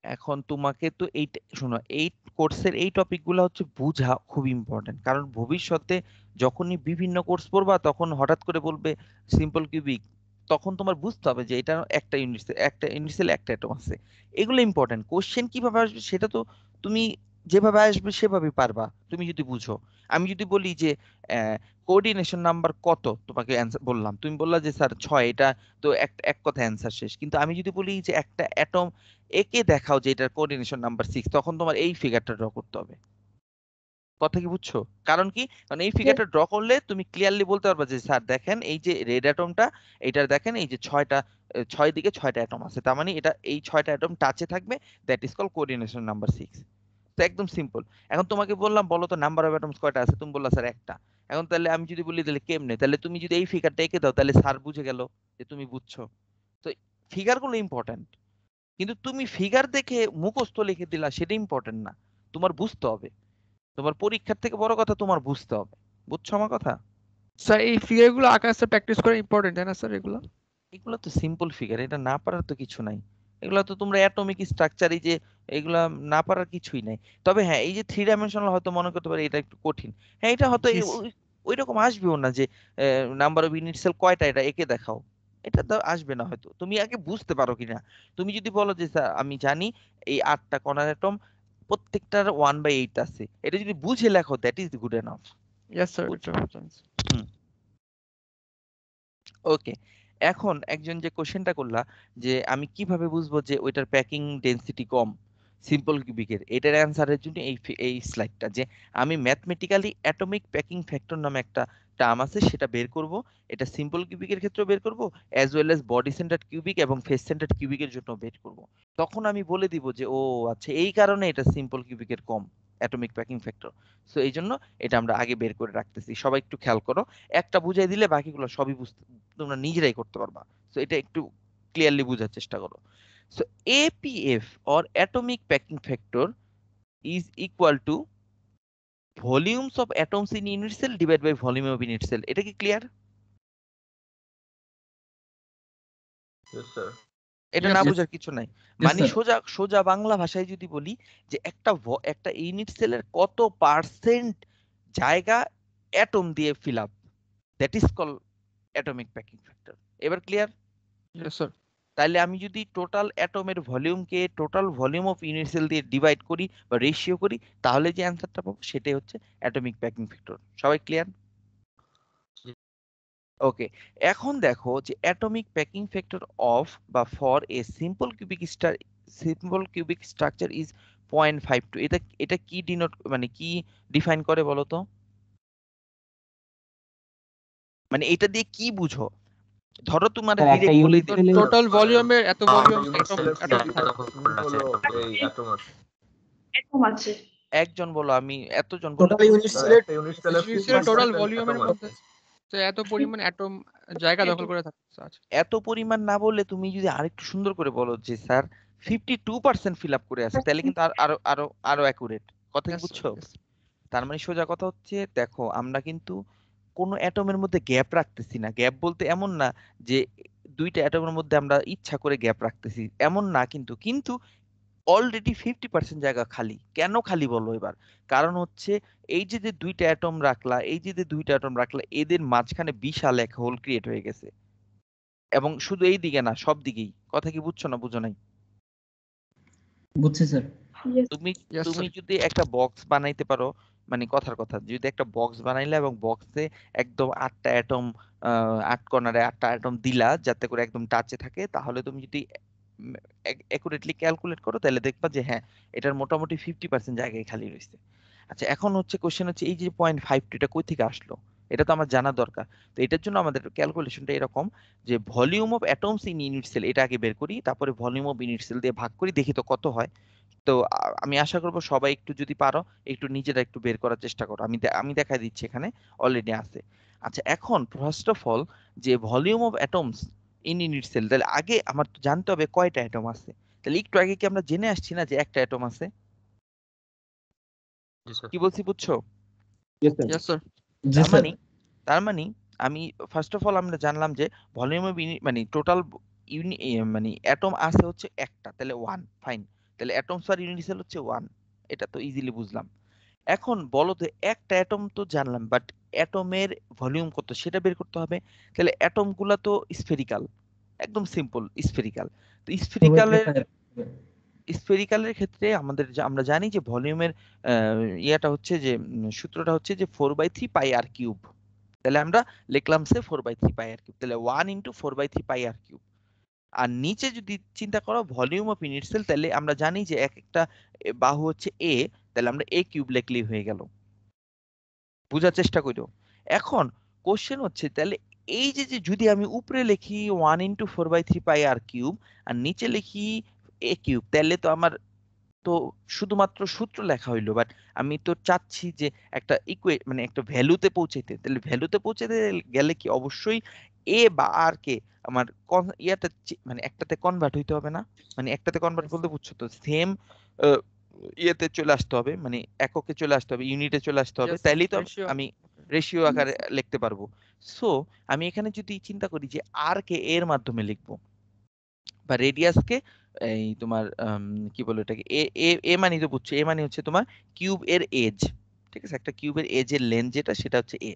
এখন তোমাকে তো এই শোনো, এই কোর্সের এই টপিকগুলো হচ্ছে বুঝা খুব ইম্পর্টেন্ট, কারণ ভবিষ্যতে যখনই বিভিন্ন কোর্স পড়বা তখন হঠাৎ করে বলবে সিম্পল কিউবিক, তখন তোমার বুঝতে হবে যে এটা একটা ইউনিট সেল একটা অ্যাটম আছে। এগুলো ইম্পর্টেন্ট। কোশ্চেন কিভাবে আসবে সেটা তো তুমি যেভাবে আসবে সেভাবে পারবা তুমি যদি বুঝো। আমি যদি বলি যে কোঅর্ডিনেশন নাম্বার কত, তোমাকে অ্যান্সার বললাম, তুমি বললা যে স্যার 6, এটা তো এক কথা অ্যান্সার শেষ। কিন্তু আমি যদি বলি যে একটা অ্যাটম একে দেখাও যে এটার কোঅর্ডিনেশন নাম্বার 6, তখন তোমার এই ফিগারটা ড্র করতে হবে। কথা কি বুঝছো? কারণ কি, কারণ এই ফিগারটা ড্র করলে তুমি ক্লিয়ারলি বলতে পারবে যে স্যার দেখেন এই যে রেড অ্যাটমটা, এটার দেখেন এই যে 6 দিকে 6টা অ্যাটম আছে, তার মানে এটা এই 6টা অ্যাটম টাচে থাকবে, that is call coordination number 6। তো একদম সিম্পল। এখন তোমাকে বললাম বলো তো নাম্বার অফ অ্যাটমস কয়টা আছে, তুমি বললা স্যার একটা। এখন তাহলে আমি যদি বলি তাহলে কেমনে, তাহলে তুমি যদি এই ফিগারটা এঁকে দাও তাহলে স্যার বুঝে গেল যে তুমি বুঝছো। তো ফিগারগুলো ইম্পর্টেন্ট, কিন্তু তুমি ফিগার দেখে মুখস্থ লিখে দিলা সেটা ইম্পর্টেন্ট না, তোমার বুঝতে হবে। তোমার পরীক্ষার থেকে বড় কথা তোমার বুঝতে হবে। বুঝছো আমার কথা? স্যার এই ফিগারগুলো আঁকা স্যার প্র্যাকটিস করা ইম্পর্টেন্ট, তাই না স্যার এগুলো? এগুলো তো সিম্পল ফিগার, এটা না পারার তো কিছু নাই। এগুলো তো তোমরা অ্যাটমিক স্ট্রাকচার, এই যে এগুলা না পারার কিছুই নাই। তবে হ্যাঁ, এই যে 3 ডাইমেনশনাল হয়তো মনে করতে পারি এটা একটু কঠিন। হ্যাঁ, এটা হয়তো ওই রকম আসবেও না যে নাম্বার অফ ইউনিট সেল কয়টা এটা একে দেখাও, এটা তো আসবে না হয়তো। তুমি আগে বুঝতে পারো কিনা। তুমি যদি বলো যে স্যার আমি জানি এই 8টা কণার অ্যাটম প্রত্যেকটার 1/8 আছে, এটা যদি বুঝে লেখো that is good enough. Yes sir. Okay, এখন একজন যে কোশ্চেনটা করলা যে আমি কিভাবে বুঝবো যে ওইটার প্যাকিং ডেনসিটি কম সিম্পল কিউবিকের, এটার অ্যান্সারের জন্য এই স্লাইডটা, যে আমি ম্যাথমেটিক্যালি অ্যাটমিক প্যাকিং ফ্যাক্টর নামে একটা টার্ম আছে সেটা বের করব। এটা সিম্পল কিউবিকের ক্ষেত্রেও বের করব, as well as body centred cubic এবং ফেস সেন্টার্ড কিউবিকের জন্য বের করব। তখন আমি বলে দিব যে ও আচ্ছা এই কারণে এটা সিম্পল কিউবিকের কম অ্যাটমিক প্যাকিং ফ্যাক্টর। সো এই জন্য এটা আমরা আগে বের করে রাখতেছি। সবাই একটু খেয়াল করো, একটা বুঝাই দিলে বাকিগুলো সবই তোমরা নিজেরাই করতে পারবা। সো এটা একটু ক্লিয়ারলি বোঝার চেষ্টা করো। So APF or atomic packing factor is equal to volumes of atoms in unit cell divided by volume of unit cell. এটা কি ক্লিয়ার? Yes, sir. এটা Yes, না sir. বোঝার কিছু নাই। Yes, মানে sir. সোজা বাংলা ভাষায় যদি বলি যে একটা ইউনিট সেলের কত পার্সেন্ট জায়গা অ্যাটম দিয়ে fill up, that is call atomic packing factor. এবার ক্লিয়ার? Yes, sir. তাহলে আমি যদি টোটাল অ্যাটমের ভলিউমকে total volume of unit cell দিয়ে ডিভাইড করি বা রেশিও করি, তাহলে যে অ্যান্সারটা পাবো সেটাই হচ্ছে অ্যাটমিক প্যাকিং ফ্যাক্টর। সবাই ক্লিয়ার? ওকে, এখন দেখো যে অ্যাটমিক প্যাকিং ফ্যাক্টর অফ বা for a simple cubic structure is 0.52। এটা কি ডিনোট মানে কি ডিফাইন করে বলো তো? মানে এটা দিয়ে কি বুঝো? ধরো তোমার স্যার একটা ডিরেক্ট বলে ইউনিট দিল সেলে টোটাল ভলিউমের এত ভলিউম ইউনিট অ্যাটম সেলের অ্যাটম জায়গা দখল করে আছে। হলো এই অ্যাটম আছে। এরকম আছে। একজন বলো, আমি এতজন বললে টোটাল তো ইউনিট বুঝছি না। সেলে একটা ইউনিট সেলের ইউনিট টোটাল 50% ভলিউমের অ্যাটম মধ্যে আছে। তো এত পরিমাণ অ্যাটম জায়গা দখল করে থাকে আচ্ছা। এত পরিমাণ না বললে তুমি যদি আরেকটু সুন্দর করে বলো যে স্যার 52% ফিল আপ করে আছে, তাহলে কিন্তু আরো আরো আরো অ্যাকুরেট। কথা কি Yes, sir. বুঝছো? Yes. তার মানে সোজা কথা হচ্ছে, দেখো আমরা কিন্তু কোনো অ্যাটমের মধ্যে গ্যাপ রাখতেছি না। গ্যাপ বলতে এমন না যে দুইটা অ্যাটমের মধ্যে আমরা ইচ্ছা করে গ্যাপ রাখতেছি, এমন না কিন্তু। কিন্তু অলরেডি 50% জায়গা খালি। কেন খালি বলো এবার? কারণ হচ্ছে এই যে যে দুইটা অ্যাটম রাখলা, এদের মাঝখানে বিশাল এক হোল ক্রিয়েট হয়ে গেছে, এবং শুধু এই দিকে না, সব দিকেই। কথা কি বুঝছো না বুঝো নাই? বুঝছি স্যার। Yes. তুমি Yes, তুমি sir. যদি একটা বক্স বানাইতে পারো, মানে কথার কথা, যদি একটা বক্স বানাইলা এবং বক্সে একদম 8টা অ্যাটম, 8 কর্নারে 8টা অ্যাটম দিলা যাতে করে একদম টাচে থাকে, তাহলে তুমি যদি অ্যাকুরেটলি ক্যালকুলেট করো তাহলে দেখবা যে হ্যাঁ, এটার মোটামুটি 50% জায়গায় খালি রয়েছে। আচ্ছা, এখন হচ্ছে কোশ্চেন হচ্ছে এই যে 0.52 এটা কই থেকে আসলো? এটা তো আমার জানা দরকার। তো এটার জন্য আমাদের ক্যালকুলেশনটা এরকম যে volume of atoms in unit cell এটা আগে বের করি, তারপরে ভলিউম অফ ইউনিট সেল দিয়ে ভাগ করি, দেখি তো কত হয়। তো আমি আশা করবো সবাই একটু, যদি পারো একটু নিজেরা একটু বের করার চেষ্টা করো। আমি দেখাই দিচ্ছি, এখানে অলরেডি আছে। আচ্ছা, এখন ফার্স্ট অফ অল যে volume of atoms in unit cell, তাহলে আগে আমার তো জানতে হবে কয়টা অ্যাটম আছে। তাহলে একটু আগে কি আমরা জেনে আসছি না যে একটা অ্যাটম আছে? জি স্যার। কি বলছি বুঝছো? Yes, sir. Yes, sir. জি তার স্যার। মানে তার মানে আমি ফার্স্ট অফ অল আমরা জানলাম যে ভলিউম অফ মানে টোটাল মানে অ্যাটম আছে হচ্ছে একটা, তাহলে 1, ফাইন। তাহলে অ্যাটমস পার ইউনিট সেল হচ্ছে 1, এটা তো ইজিলি বুঝলাম। এখন বলো তো, একটা অ্যাটম তো জানলাম, বাট অ্যাটমের ভলিউম কত সেটা বের করতে হবে। তাহলে অ্যাটম গুলা তো স্ফেরিক্যাল, একদম সিম্পল স্ফেরিক্যাল। তো স্ফেরিক্যালের ক্ষেত্রে আমরা জানি যে ভলিউমের ইয়াটা হচ্ছে যে সূত্রটা হচ্ছে যে 4/3 পাই আর কিউব। তাহলে আমরা লিখলাম সে 4/3 পাই আর কিউব, তাহলে 1 × 4/3 পাই আর কিউব। আর নিচে যদি চিন্তা করো ভলিউম অফ ইউনিট সেল, তাহলে আমরা জানি যে এক একটা বাহু হচ্ছে এ, তাহলে আমরা এ কিউব লিখলেই হয়ে গেল। বোঝার চেষ্টা করো। এখন কোশ্চেন হচ্ছে, তাহলে এই যে যে যদি আমি উপরে লিখি 1 × 4/3 পাই আর কিউব আর নিচে লিখি এ কিউব, তাহলে তো আমার তো শুধুমাত্র সূত্র লেখা হইলো, বাট আমি তো চাচ্ছি যে একটা মানে একটা ভ্যালুতে পৌঁছাইতে। তাহলে ভ্যালুতে পৌঁছাতে গেলে কি অবশ্যই এ বা আর কে আমার ইয়াতে মানে একটাতে কনভার্ট হইতে হবে না? মানে একটাতে কনভার্ট Yes, বলতে sir. বুঝছো তো, সেম ইয়েতে চলে আসতে হবে, মানে এককে চলে আসতে হবে, ইউনিটে চলে আসতে হবে, Yes, sir. তাইলেই তো Ratio. আমি রেশিও আকারে লিখতে পারবো। সো আমি এখানে যদি চিন্তা করি যে আর কে এর মাধ্যমে লিখবো, বা রেডিয়াসকে এই তোমার কি বলে এটাকে এ এ এ মানে তো বুঝছো, এ মানে হচ্ছে তোমার কিউব এর এজ। ঠিক আছে, একটা কিউবের এজের লেন্থ যেটা, সেটা হচ্ছে এ।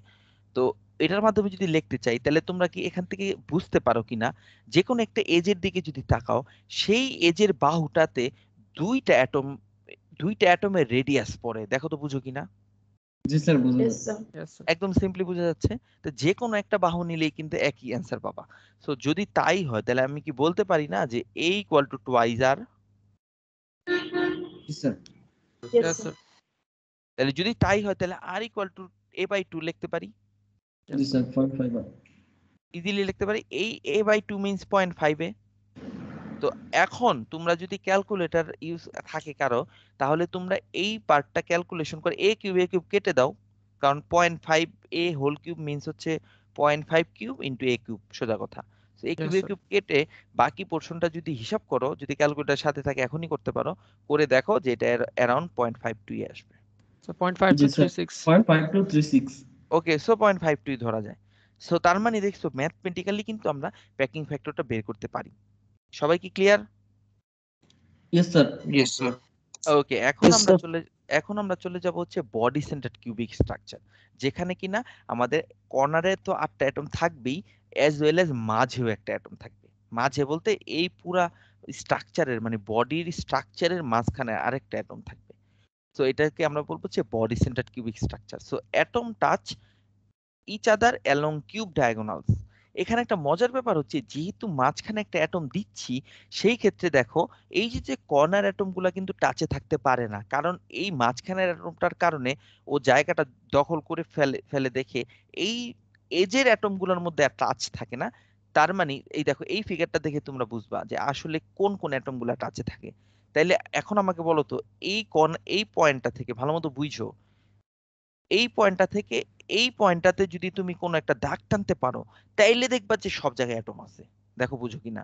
তো এটার মাধ্যমে যদি লিখতে চাই, তাহলে তোমরা কি এখান থেকে বুঝতে পারো কিনা, যে কোনো একটা এজের দিকে যদি তাকাও, সেই এজের বাহুটাতে দুইটা অ্যাটমের রেডিয়াস পড়ে, দেখো তো বুঝো কিনা? জি স্যার, বোঝা Yes, যাচ্ছে। sir. Yes, sir. একদম সিম্পলি বোঝা যাচ্ছে। তো যে কোনো একটা বাহু নিলেই কিন্তু একই অ্যান্সার পাবা। সো যদি তাই হয়, তাহলে আমি কি বলতে পারি না যে a = টুয়াইস আর? জি sir. Yes, Yes, sir. sir. তাহলে যদি তাই হয়, তাহলে r = a/2 লিখতে পারি, Yes, জি sir. স্যার, 0.5 ইজিলি লিখতে পারি। এই a/2 মিন্স 0.5 এ। তো এখন তোমরা যদি ক্যালকুলেটর ইউজ থাকে কারো, তাহলে তোমরা এই পার্টটা ক্যালকুলেশন করে a কিউব কেটে দাও, কারণ 0.5 a হোল কিউব মিন্স হচ্ছে 0.5 কিউব ইন্টু a কিউব, সোজা কথা। তো a Yes, sir. কিউব কেটে বাকি পোর্শনটা যদি হিসাব করো, যদি ক্যালকুলেটর সাথে থাকে এখনই করতে পারো, করে দেখো যে এটা অ্যারাউন্ড 0.52 আসবে। So 0.5 G to sir, 36. 0.5236। Okay, so 0.52 ধরা যায়। সো তার মানে দেখছো ম্যাথমেটিক্যালি কিন্তু আমরা প্যাকিং ফ্যাক্টরটা বের করতে পারি। সবাই কি clear? Yes sir. Yes sir. Okay, এখন আমরা চলে যাব হচ্ছে বডি সেন্টার্ড কিউবিক স্ট্রাকচার, যেখানে কিনা আমাদের কর্নারে তো 8টা অ্যাটম থাকবেই, অ্যাজ ওয়েল অ্যাজ মাঝেও একটা অ্যাটম থাকবে। মাঝে বলতে এই পুরা স্ট্রাকচারের মানে বডির স্ট্রাকচারের মাঝখানে আরেকটা অ্যাটম থাকবে। সো এটাকে আমরা বলবো যে body centred cubic structure. So atom touch each other along cube diagonals. এখানে একটা মজার ব্যাপার হচ্ছে যেহেতু মাঝখানে একটা অ্যাটম দিচ্ছি, সেই ক্ষেত্রে দেখো এই যে যে কর্নার অ্যাটম গুলা কিন্তু টাচে থাকতে পারে না, কারণ এই মাঝখানের অ্যাটমটার কারণে ও জায়গাটা দখল করে ফেলে ফেলে দেখে এই এজের অ্যাটম গুলোর মধ্যে টাচ থাকে না। তার মানে এই দেখো এই ফিগারটা দেখে তোমরা বুঝবা যে আসলে কোন কোন অ্যাটম গুলা টাচে থাকে। তাইলে এখন আমাকে বলো তো এই পয়েন্টটা থেকে ভালো মতো বুঝো, এই পয়েন্টটা থেকে এই পয়েন্টটাতে যদি তুমি কোনো একটা দাগ টানতে পারো, তাইলে দেখবা যে সব জায়গায় অ্যাটম আছে। দেখো বুঝো কিনা।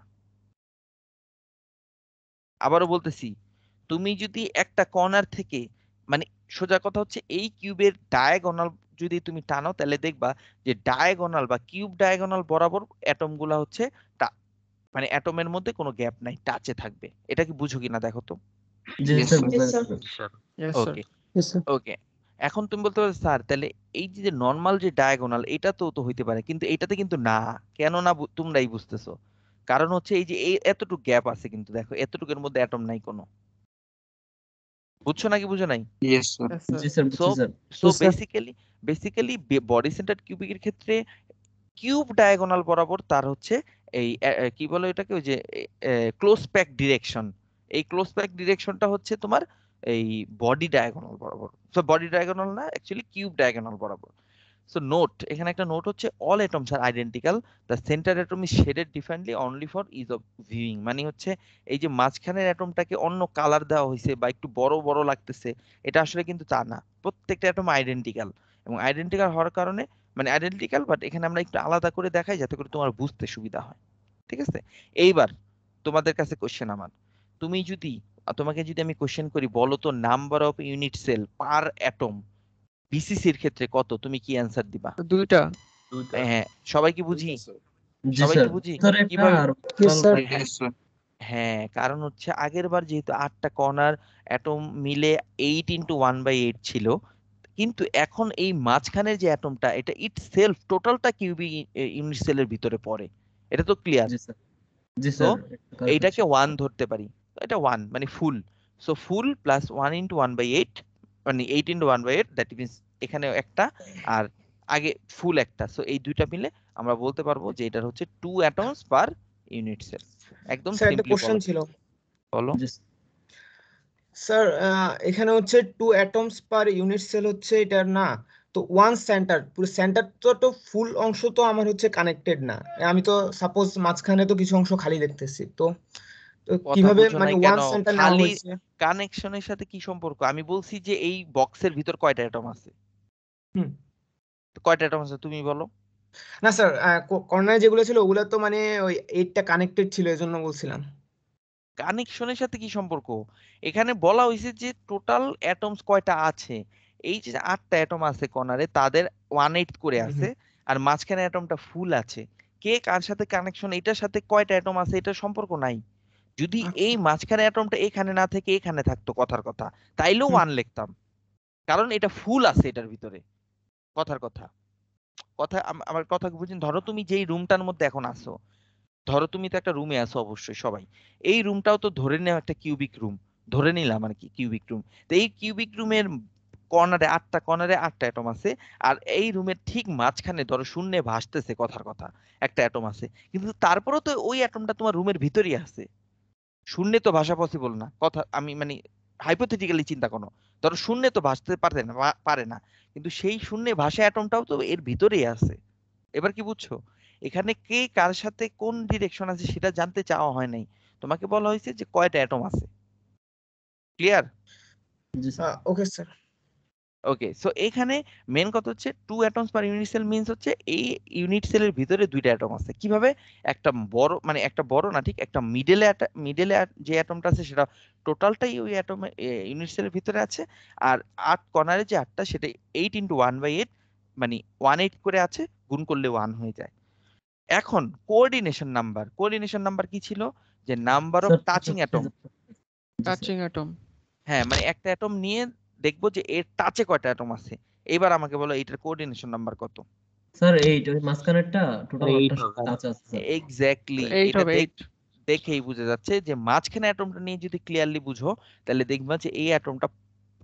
আবারও বলতেছি, তুমি যদি একটা কর্নার থেকে মানে সোজা কথা হচ্ছে এই কিউবের ডায়াগোনাল যদি তুমি টানো, তাহলে দেখবা যে ডায়াগোনাল বা কিউব ডায়াগোনাল বরাবর অ্যাটম গুলা হচ্ছে মানে অ্যাটমের মধ্যে কোনো গ্যাপ নাই, টাচে থাকবে। এটা কি বুঝো কিনা দেখো তো। জি Yes, স্যার sir. বুঝা Yes, sir. গেছে। Sir Yes, sir. ওকে Yes, sir. ওকে, এখন তুমি বলতে পারো স্যার তাহলে এই যে নর্মাল যে ডায়াগোনাল এটা তো হইতে পারে, কিন্তু এটাতে কিন্তু না। কেন না তোমরাই বুঝতেছো। কারণ হচ্ছে এই যে এই এতটুকু গ্যাপ আছে, কিন্তু দেখো এতটুকুর মধ্যে অ্যাটম নাই কোনো। বুঝছো নাকি বুঝো নাই? Yes, sir. Yes, sir. জি স্যার সো বুঝছি sir. So Yes, sir. Basically body centered কিউবিকের ক্ষেত্রে কিউব ডায়াগোনাল বরাবর তার হচ্ছে এই কি বলে এটাকে, ওই যে ক্লোজ প্যাক ডিরেকশন। এই ক্লোজ প্যাক ডিরেকশনটা হচ্ছে তোমার এই বডি ডায়াগোনাল বরাবর। সো বডি ডায়াগোনাল না, অ্যাকচুয়ালি কিউব ডায়াগোনাল বরাবর। সো নোট, এখানে একটা নোট হচ্ছে all atoms R identical, the centre atom is shaded differently only for is of viewing. মানে হচ্ছে এই যে মাঝখানের অ্যাটমটাকে অন্য কালার দেওয়া হয়েছে বা একটু বড় বড় লাগতেছে, এটা আসলে কিন্তু তা না। প্রত্যেকটা অ্যাটম আইডেন্টিক্যাল, এবং আইডেন্টিক্যাল হওয়ার কারণে মানে আইডেন্টিক্যাল, বাট এখানে আমরা একটু আলাদা করে দেখাই যাতে করে তোমার বুঝতে সুবিধা হয়। ঠিক আছে, এইবার তোমাদের কাছে কোশ্চেন আমার, তোমাকে যদি আমি কোশ্চেন করি, বলো তো number of unit cell per atom বিসিসির ক্ষেত্রে কত, তুমি কি অ্যান্সার দিবা? দুইটা। দুইটা। হ্যাঁ, সবাই কি বুঝি? স্যার জি সবাই স্যার। কি বুঝি স্যার একটা কিভাবে? আর Yes, sir. Yes, sir. হ্যাঁ, কারণ হচ্ছে আগের বার যেহেতু 8টা কর্নার অ্যাটম মিলে 8 × 1/8 ছিল, কিন্তু এখন এই মাঝখানের যে অ্যাটমটা এটা ইট সেলফ টোটালটা কিউবিক ইউনিট সেলের ভিতরে পড়ে। এটা তো ক্লিয়ার। জি স্যার। জি সো স্যার একটা এইটাকে correction। 1 ধরতে পারি, তো এটা 1 মানে ফুল। সো ফুল প্লাস 1 × 1/8 মানে 8 × 1/8, দ্যাট মিনস এখানে একটা আর আগে ফুল একটা। সো এই দুইটা মিলে আমরা বলতে পারবো যে এটার হচ্ছে 2 অ্যাটমস পার ইউনিট সেল। একদম স্যার একটা সিম্পলি কোশ্চেন ছিল বলো। জি স্যার, এখানে হচ্ছে 2 অ্যাটমস পার ইউনিট সেল হচ্ছে এটার না, তো ওয়ান সেন্টার, পুরো সেন্টার তো ফুল অংশ তো আমার হচ্ছে কানেক্টেড না। আমি তো সাপোজ মাঝখানে তো কিছু অংশ খালি দেখতেছি, তো কথা কিভাবে বুঝো মানে নাই ওয়ান কেন? সেন্টার নেওয়া খালি হয়েছে? কানেকশনের সাথে কি সম্পর্ক? আমি বলছি যে এই বক্সের ভিতর কয়টা অ্যাটম আছে। হুম। তো কয়টা অ্যাটম আছে তুমি বলো। না স্যার, কর্নারে যেগুলো ছিল ওগুলো তো মানে ওই 8টা কানেক্টেড ছিল, এজন্য বলছিলাম। কানেকশনের সাথে কি সম্পর্ক? এখানে বলা হয়েছে যে টোটাল অ্যাটমস কয়টা আছে। এই যে 8টা অ্যাটম আছে কর্নারে, তাদের 1/8 করে হুম, আছে, হুম। আর মাঝখানে অ্যাটমটা ফুল আছে। কে কার সাথে কানেকশন, এটার সাথে কয়টা অ্যাটম আছে এটা সম্পর্ক নাই। যদি এই আচ্ছা। মাঝখানে অ্যাটমটা এখানে না থেকে এখানে থাকতো কথার কথা, তাইলেও হুম। 1 লিখতাম, কারণ এটা ফুল আছে এটার ভিতরে। কথার কথা আমার কথা বুঝিন। ধরো তুমি যেই রুমটার মধ্যে এখন আছো, ধরো তুমি তো একটা রুমে আছো অবশ্যই সবাই, এই রুমটাও তো ধরে নেও একটা কিউবিক রুম, ধরে নিলাম আর কি কিউবিক রুম। তো এই কিউবিক রুমের কর্নারে 8টা অ্যাটম আছে, আর এই রুমের ঠিক মাঝখানে ধরো শূন্যে ভাসতেছে কথার কথা একটা অ্যাটম আছে, কিন্তু তারপরেও তো ওই অ্যাটমটা তোমার রুমের ভিতরেই আছে। শূন্যে তো ভাষা পসিবল না, কথা আমি মানে হাইপোথেটিক্যালি চিন্তা করো, ধরো শূন্যে তো ভাসতে পারে না, কিন্তু সেই শূন্যে ভাষা অ্যাটমটাও তো এর ভিতরেই আছে। এবার কি বুঝছো? এখানে কে কার সাথে কোন ডিরেকশন আছে সেটা জানতে চাওয়া হয় নাই, তোমাকে বলা হয়েছে যে কয়টা অ্যাটম আছে। ক্লিয়ার? জি sir. Okay sir. Okay, so এখানে মেন কথা হচ্ছে 2 atoms per unit cell means হচ্ছে এই ইউনিট সেলের ভিতরে 2টা অ্যাটম আছে। কিভাবে? একটা বড় মানে একটা বড় না, ঠিক একটা মিডলে যে অ্যাটমটা আছে সেটা টোটালটাই ওই অ্যাটমে ইউনিট সেলের ভিতরে আছে, আর 8 কর্নারে যে 8টা সেটা 8 × 1/8 মানে 1/8 করে আছে, গুণ করলে 1 হয়ে যায়। এখন কোঅর্ডিনেশন নাম্বার কি ছিল? যে number of sir touching atom. Touching atom. হ্যাঁ, মানে একটা অ্যাটম নিয়ে দেখবো যে এর টাচে কয়টা অ্যাটম আছে। এবার আমাকে বলো এইটার কোঅর্ডিনেশন নাম্বার কত। স্যার 8 ওই মাঝখানেরটা টোটাল 8 8টা হবে। কাঁচা আছে স্যার। এক্স্যাক্টলি, 8 এটা হবে 8 দেখেই বোঝা যাচ্ছে যে মাঝখানে অ্যাটমটা নিয়ে যদি ক্লিয়ারলি বুঝো তাহলে দেখবা যে এই অ্যাটমটা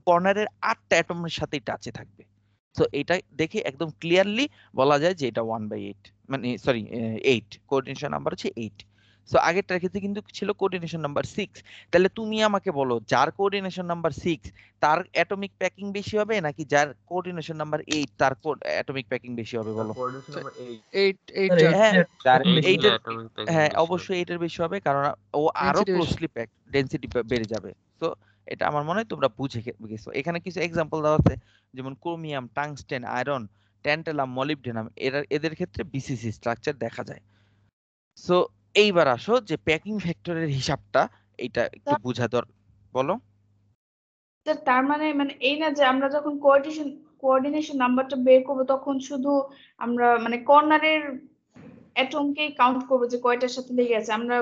কর্নারের 8টা অ্যাটমের সাথেই টাচে থাকবে। সো এটা দেখে একদম ক্লিয়ারলি বলা যায় যে এটা 1/8, মানে সরি 8, কোঅর্ডিনেশন নাম্বার হচ্ছে 8। সো আগেরটার ক্ষেত্রে কিন্তু ছিল কোঅর্ডিনেশন নাম্বার 6। তাহলে তুমি আমাকে বলো যার কোঅর্ডিনেশন নাম্বার 6 তার অ্যাটমিক প্যাকিং বেশি হবে নাকি যার কোঅর্ডিনেশন নাম্বার 8 তার অ্যাটমিক প্যাকিং বেশি হবে বলো? কোঅর্ডিনেশন নাম্বার 8 8 স্যার যার হ্যাঁ, যার বেশি 8 এইটার অ্যাটমিক প্যাকিং হ্যাঁ বেশি হবে। অবশ্যই এটার বেশি হবে কারণ ও আরো ডেনসিটি বেশি। ক্লোজলি প্যাক, ডেনসিটি বেড়ে যাবে। সো এটা আমার মনে হয় তোমরা বুঝে গেছো। এখানে কিছু এক্সাম্পল দেওয়া আছে যেমন chromium, tungsten, iron, tantalum, molybdenum, এদের ক্ষেত্রে বিসিসি স্ট্রাকচার দেখা যায়। সো এইবার আসো যে প্যাকিং ফ্যাক্টরের হিসাবটা এটা একটু বোঝা বলো। স্যার তার মানে এই না যে আমরা যখন কোঅর্ডিনেশন নাম্বারটা বের করব তখন শুধু আমরা মানে কর্নারের অ্যাটমকে কাউন্ট করব যে কয়টার সাথে লেগে আছে আমরা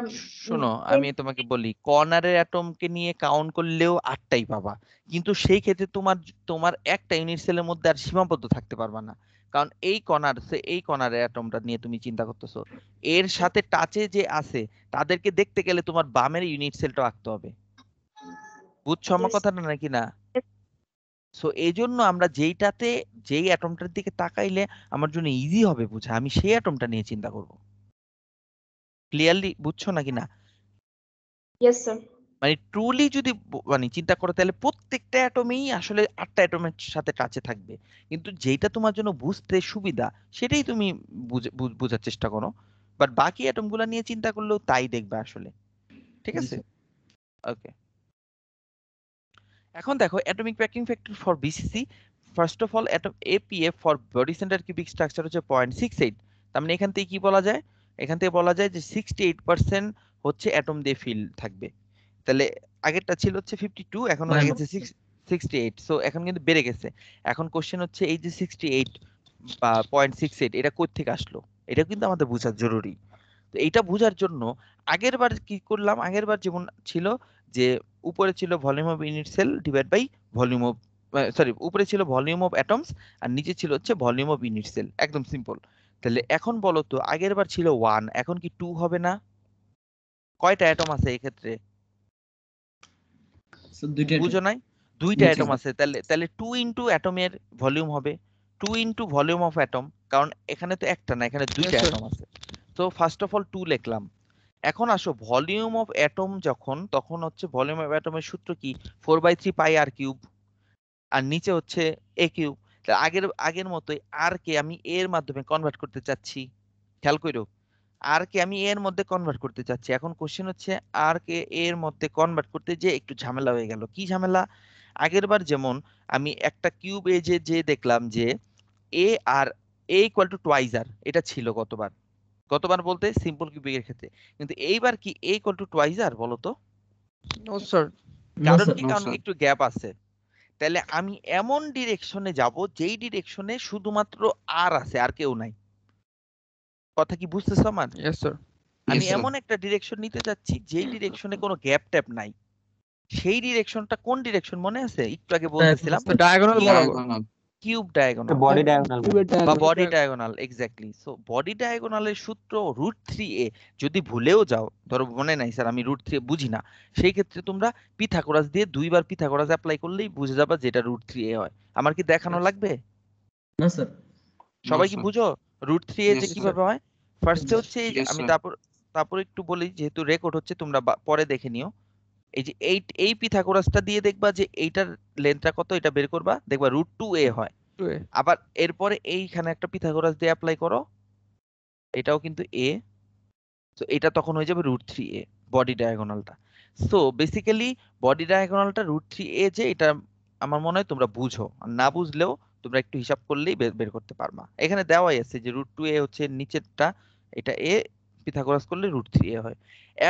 শোনো আমি তোমাকে বলি, কর্নারের অ্যাটমকে নিয়ে কাউন্ট করলেও 8টাই পাবা, কিন্তু সেই ক্ষেত্রে তোমার একটা ইউনিট সেলের মধ্যে আর সীমাবদ্ধ থাকতে পারবা না। কারণ এই কর্নারের অ্যাটমটা নিয়ে তুমি চিন্তা করতেছো, এর সাথে টাচে যে আছে তাদেরকে দেখতে গেলে তোমার বামের ইউনিট সেলটা আঁকতে হবে। বুঝছো আমার Yes. কথাটা নাকি না? সো এই জন্য আমরা যেই অ্যাটমটার দিকে তাকাইলে আমার জন্য ইজি হবে বোঝা, আমি সেই অ্যাটমটা নিয়ে চিন্তা করব। ক্লিয়ারলি বুঝছো নাকি না? Yes sir. মানে ট্রুলি যদি মানে চিন্তা করো তাহলে প্রত্যেকটা অ্যাটমেই আসলে 8টা অ্যাটমের সাথে টাচে থাকবে, কিন্তু যেটা তোমার জন্য বুঝতে সুবিধা সেটাই তুমি বোঝার চেষ্টা করো। বাট বাকি অ্যাটমগুলো নিয়ে চিন্তা করলেও তাই দেখবে আসলে। ঠিক জি আছে, স্যার। ওকে। এখন দেখো atomic packing factor for BCC, first of all atom APF for body centre cubic structure হচ্ছে 0.68। তার মানে এখান থেকে কি বলা যায়? এখান থেকে বলা যায় যে 68% হচ্ছে অ্যাটম দিয়ে ফিল থাকবে। তাহলে আগেরটা ছিল হচ্ছে 52, এখন হয়ে গেছে 68। সো এখন কিন্তু বেড়ে গেছে। এখন কোশ্চেন হচ্ছে এই যে 68 বা 0.68 এটা কোথা থেকে আসলো, এটা কিন্তু আমাদের বোঝা জরুরি। তো এইটা বোঝার জন্য আগের বার কি করলাম, আগের বার যেমন ছিল যে উপরে ছিল volume of unit cell divide by volume of, sorry উপরে ছিল ভলিউম অফ অ্যাটমস আর নিচে ছিল হচ্ছে ভলিউম অফ ইউনিট সেল, একদম সিম্পল। তাহলে এখন বলো তো আগের বার ছিল 1, এখন কি 2 হবে না? কয়টা অ্যাটম আছে এই ক্ষেত্রে? স্যার দুইটা বুঝো নাই? দুইটা জি অ্যাটম স্যার। আছে, তাহলে 2 ইনটু অ্যাটমের ভলিউম হবে 2 ইনটু ভলিউম অফ অ্যাটম, কারণ এখানে তো একটা না, এখানে দুইটা Yes, sir. অ্যাটম আছে। তো ফার্স্ট অফ অল 2 লিখলাম। এখন আসো ভলিউম অফ অ্যাটম যখন, তখন হচ্ছে ভলিউম অফ অ্যাটমের সূত্র কি? 4/3 পাই আর কিউব, আর নিচে হচ্ছে এ কিউব। আগের মতোই আর কে আমি এর মাধ্যমে কনভার্ট করতে চাচ্ছি, খেয়াল করো, আর কে আমি এর মধ্যে কনভার্ট করতে চাচ্ছি। এখন কোশ্চেন হচ্ছে আর কে এর মধ্যে কনভার্ট করতে যে একটু ঝামেলা হয়ে গেল। কি ঝামেলা? আগের বার যেমন আমি একটা কিউব এ যে দেখলাম যে এ আর এ ইকুয়াল টু টুয়াইস আর, এটা ছিল গতবার বলতে সিম্পল কিউবিকের ক্ষেত্রে, কিন্তু এইবার কি এ ইকুয়াল টু টুয়াইস আর বলো তো? No, sir. না কারণ স্যার। কি? নো কারণ স্যার। একটু গ্যাপ আছে। তাহলে আমি এমন ডিরেকশনে যাব যেই ডিরেকশনে শুধুমাত্র আর আছে, আর কেউ নাই। কথা কি বুঝতেছো আমার? Yes, sir. আমি Yes, sir. এমন একটা ডিরেকশন নিতে যাচ্ছি যেই ডিরেকশনে কোনো গ্যাপ ট্যাপ নাই। সেই ডিরেকশনটা কোন ডিরেকশন মনে আছে? একটু আগে বলতেছিলাম, The diagonal বরাবর। Diagonal. Cube diagonal body diagonal বা body diagonal, exactly. So body ডায়াগোনালের সূত্র √3a। যদি ভুলেও যাও, ধরো মনে নাই স্যার আমি √3 বুঝি না, সেই ক্ষেত্রে তোমরা পিথাগোরাস দিয়ে 2বার পিথাগোরাস অ্যাপ্লাই করলেই বুঝে যাবা যেটা √3a হয়। আমার কি দেখানো লাগবে? না স্যার। সবাই No, কি sir. বুঝো √3a Yes, যে sir. কিভাবে হয়? ফার্স্টে হচ্ছে এই যে Yes, আমি sir. তারপর একটু বলি, যেহেতু রেকর্ড হচ্ছে তোমরা পরে দেখে নিও। এই যে এই পিথাগোরাসটা দিয়ে দেখবা যে এইটার লেন্থটা কত, এটা বের করবা, দেখবা √2a হয়। আবার এরপরে এইখানে একটা পিথাগোরাস দিয়ে অ্যাপ্লাই করো, এটাও কিন্তু a, তো এটা তখন হয়ে যাবে √3a বডি ডায়াগোনালটা। সো বেসিক্যালি বডি ডায়াগোনালটা √3a যে, এটা আমার মনে হয় তোমরা বুঝো, আর না বুঝলেও তোমরা একটু হিসাব করলেই বের করতে পারবা। এখানে দেওয়াই আছে যে √2a হচ্ছে নিচেরটা, এটা a, পিথাগোরাস করলে √3a হয়।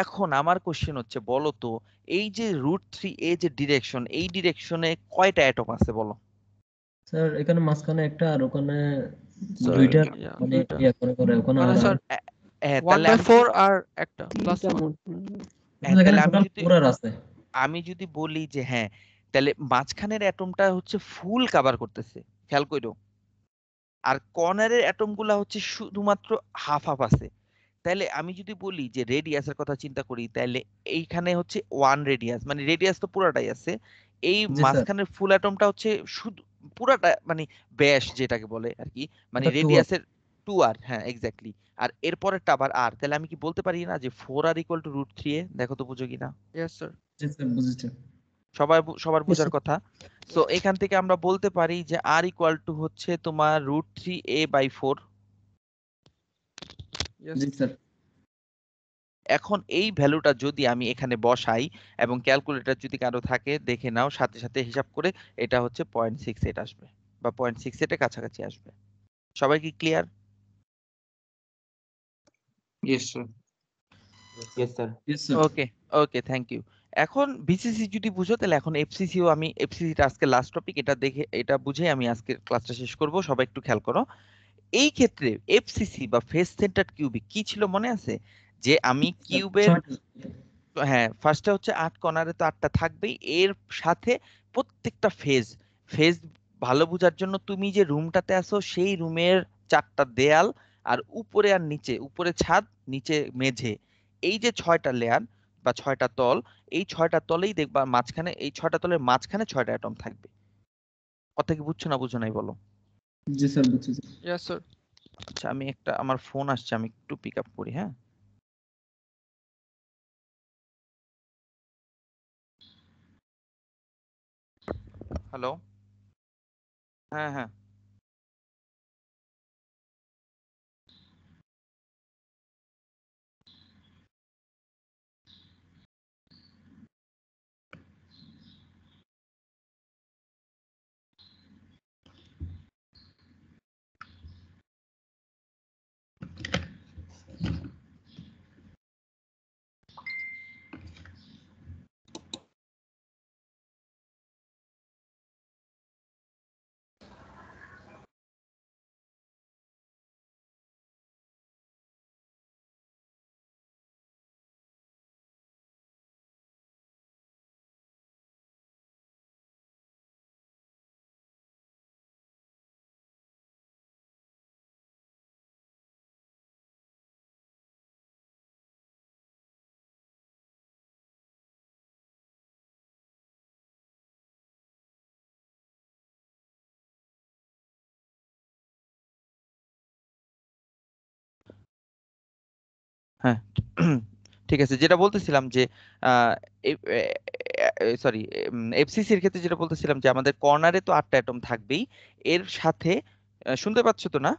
এখন আমার কোশ্চেন হচ্ছে বলো তো এই যে √3a যে ডিরেকশন, এই ডিরেকশনে কয়টা অ্যাটম আছে বলো? স্যার এখানে মাঝখানে একটা আর ওখানে Sir, দুইটা, yeah, মানে দুইটা। ইয়া করে ওখানে মানে আর স্যার হ্যাঁ, 1 তাহলে by আমি 4 আর একটা প্লাস এখানে তাহলে আমি টোটাল যদি 4 আর আছে। আমি যদি বলি যে হ্যাঁ, তাহলে মাঝখানের অ্যাটমটা হচ্ছে ফুল কভার করতেছে, খেয়াল করো। আর কর্নারের অ্যাটম গুলা হচ্ছে শুধুমাত্র হাফ হাফ আছে। তাহলে আমি যদি বলি যে রেডিয়াসের কথা চিন্তা করি, তাহলে এইখানে হচ্ছে 1 রেডিয়াস, মানে রেডিয়াস তো পুরাটাই আছে, এই জি স্যার মাঝখানের ফুল অ্যাটমটা হচ্ছে শুধু পুরাটা, মানে ব্যাস যেটাকে বলে আর কি, মানে এটা 2 আর রেডিয়াসের 2 আর, হ্যাঁ এক্স্যাক্টলি। আর এরপরেরটা আবার আর, তাহলে আমি কি বলতে পারি না যে 4r = √3a? দেখো তো বুঝো কিনা। Yes sir. জি স্যার বুঝেছি সবার বোঝার কথা। সো এখান থেকে আমরা বলতে পারি যে r = হচ্ছে তোমার √3a/4। ইয়েস জি স্যার এখন এই ভ্যালুটা যদি আমি এখানে বসাই, এবং ক্যালকুলেটর যদি কারো থাকে দেখে নাও, সাথে সাথে হিসাব করে, এটা হচ্ছে 0.68 আসবে, বা 0.68 এর কাছাকাছি আসবে। সবাই কি clear? Yes sir. Yes sir. Yes sir okay okay, thank you. এখন বিসিসি যদি বুঝো, তাহলে এখন এফসিসিও, আমি এফসিসিটা আজকে লাস্ট টপিক, এটা দেখে এটা বুঝে আমি আজকের ক্লাসটা শেষ করব। সবাই একটু খেয়াল করো। এই ক্ষেত্রে এফসিসি বা ফেস সেন্টার্ড কিউবিক কি ছিল মনে আছে? যে আমি কিউবের, হ্যাঁ ফার্স্টে হচ্ছে 8 কর্নারে তো 8টা থাকবেই, এর সাথে প্রত্যেকটা ফেজ ফেজ ভালো বোঝার জন্য তুমি যে রুমটাতে আছো সেই রুমের 4টা দেয়াল, আর উপরে আর নিচে, উপরে ছাদ, নিচে মেঝে, এই যে 6টা লেয়ার বা 6টা তল, এই 6টা তলেই দেখবা মাঝখানে, এই 6টা তলের মাঝখানে 6টা অ্যাটম থাকবে। কথা কি বুঝছো না বুঝো নাই বলো? জি স্যার বুঝেছি ইয়েস স্যার। আচ্ছা, আমি একটা, আমার ফোন আসছে, আমি একটু পিক আপ করি, হ্যাঁ। হ্যালো, হ্যাঁ হ্যাঁ। হ্যাঁ ঠিক আছে, যেটা বলতেছিলাম যে সরি, এফসিসির ক্ষেত্রে যেটা বলতেছিলাম যে আমাদের কর্নারে তো 8টা অ্যাটম থাকবেই, এর সাথে শুনতে পাচ্ছ তো না?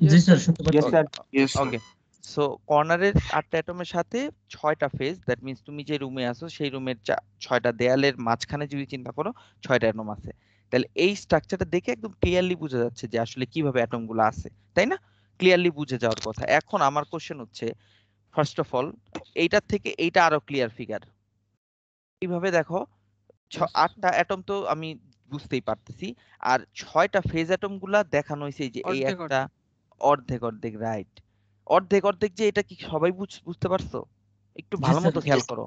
জি স্যার শুনতে ইয়েস পাচ্ছি sir. Yes sir. Okay, so কর্নারের 8টা অ্যাটমের সাথে 6টা ফেজ, দ্যাট মিন্স তুমি যে রুমে আছো সেই রুমের 6টা দেয়ালের মাঝখানে যদি চিন্তা করো 6টা অ্যাটম আছে। তাহলে এই স্ট্রাকচারটা দেখে একদম ক্লিয়ারলি বোঝা যাচ্ছে যে আসলে কিভাবে অ্যাটম গুলো আছে, তাই না? ক্লিয়ারলি বুঝে যাওয়ার কথা। এখন আমার কোশ্চেন হচ্ছে, ফার্স্ট অফ অল এইটার থেকে এইটা আরো ক্লিয়ার ফিগার। এইভাবে দেখো, 8টা অ্যাটম তো আমি বুঝতেই পারতেছি, আর 6টা ফেজ অ্যাটম গুলা দেখানো হয়েছে যে এই অর্ধেক একটা অর্ধেক অর্ধেক, রাইট? অর্ধেক অর্ধেক, যে এটা কি সবাই বুঝতে পারছো? একটু জি ভালো স্যার মতো খেয়াল করো।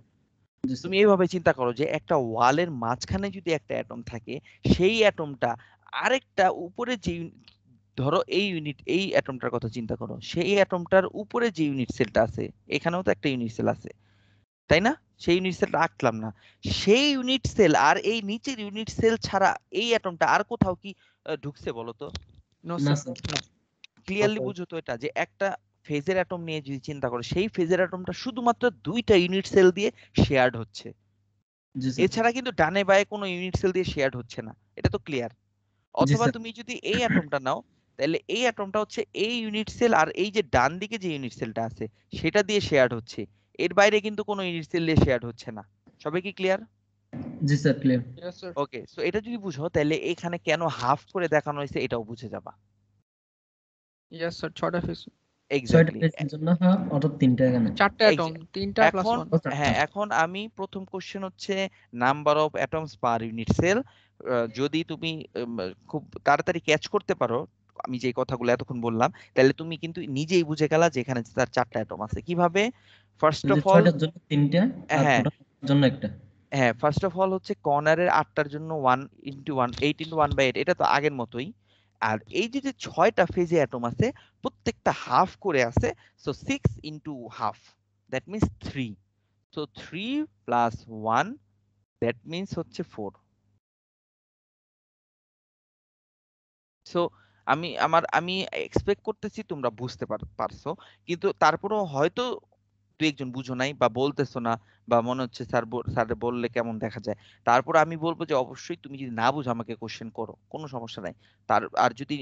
জি স্যার তুমি এইভাবে চিন্তা করো যে একটা ওয়ালের মাঝখানে যদি একটা অ্যাটম থাকে, সেই অ্যাটমটা আরেকটা উপরে যে ধরো এই ইউনিট, এই অ্যাটমটার কথা চিন্তা করো, সেই অ্যাটমটার উপরে যে ইউনিট সেলটা আছে, এখানেও তো একটা ইউনিট সেল আছে, তাই না? সেই ইউনিট সেলটা আঁকলাম না, সেই ইউনিট সেল আর এই নিচের ইউনিট সেল ছাড়া এই অ্যাটমটা আর কোথাও কি ঢুকছে বলো তো? নো না স্যার। স্যার ক্লিয়ারলি বুঝো তো এটা, যে একটা ফেজের অ্যাটম নিয়ে যদি চিন্তা করো, সেই ফেজের অ্যাটমটা শুধুমাত্র 2টা ইউনিট সেল দিয়ে শেয়ার্ড হচ্ছে, জি স্যার এছাড়া কিন্তু ডানে বায়ে কোনো ইউনিট সেল দিয়ে শেয়ার্ড হচ্ছে না। এটা তো ক্লিয়ার। জি অথবা স্যার তুমি যদি এই অ্যাটমটা নাও, তাহলে এই অ্যাটমটা হচ্ছে এই ইউনিট সেল আর এই যে ডান দিকে যে ইউনিট সেলটা আছে সেটা দিয়ে শেয়ার্ড হচ্ছে, এর বাইরে কিন্তু কোনো ইউনিট সেল দিয়ে শেয়ার্ড হচ্ছে না। সবাই কি ক্লিয়ার? জি sir clear yes sir. Okay, so এটা যদি বুঝো, তাহলে এখানে কেন হাফ করে দেখানো হয়েছে এটাও বুঝে যাবা। Yes sir. 6টা ফেজ, 6টা এক্স্যাক্টলি। ফেজের জন্য হাফ অর্থাৎ 3টা এখানে 4টা অ্যাটম, 3টা প্লাস এখন 1। ও 4টা হ্যাঁ, এখন আমি প্রথম কোশ্চেন হচ্ছে number of atoms per unit cell. যদি তুমি খুব তাড়াতাড়ি ক্যাচ করতে পারো আমি যে কথাগুলো এতক্ষণ বললাম, তাহলে তুমি কিন্তু নিজেই বুঝে গেলা যে এখানে তার 4টা অ্যাটম আছে। কিভাবে? ফার্স্ট এই যে অফ অল, 6টার জন্য 3টা আর হ্যাঁ টোটাল জন্য একটা হ্যাঁ, ফার্স্ট অফ অল হচ্ছে কর্নারের 8টার জন্য 1 × 1 8 × 1/8, এটা তো আগের মতোই। আর এই যে যে 6টা ফেজে অ্যাটম আছে প্রত্যেকটা হাফ করে আছে, so 6 into half that means 3, so 3 plus 1 that means হচ্ছে 4। সো আমি এক্সপেক্ট করতেছি তোমরা বুঝতে পারছো, কিন্তু তারপরেও হয়তো দু একজন বুঝো নাই বা বলতেছো না, বা মনে হচ্ছে স্যার বললে কেমন দেখা যায়। তারপর আমি বলবো যে অবশ্যই তুমি যদি না বুঝো আমাকে কোশ্চেন করো, কোনো সমস্যা নাই। আর যদি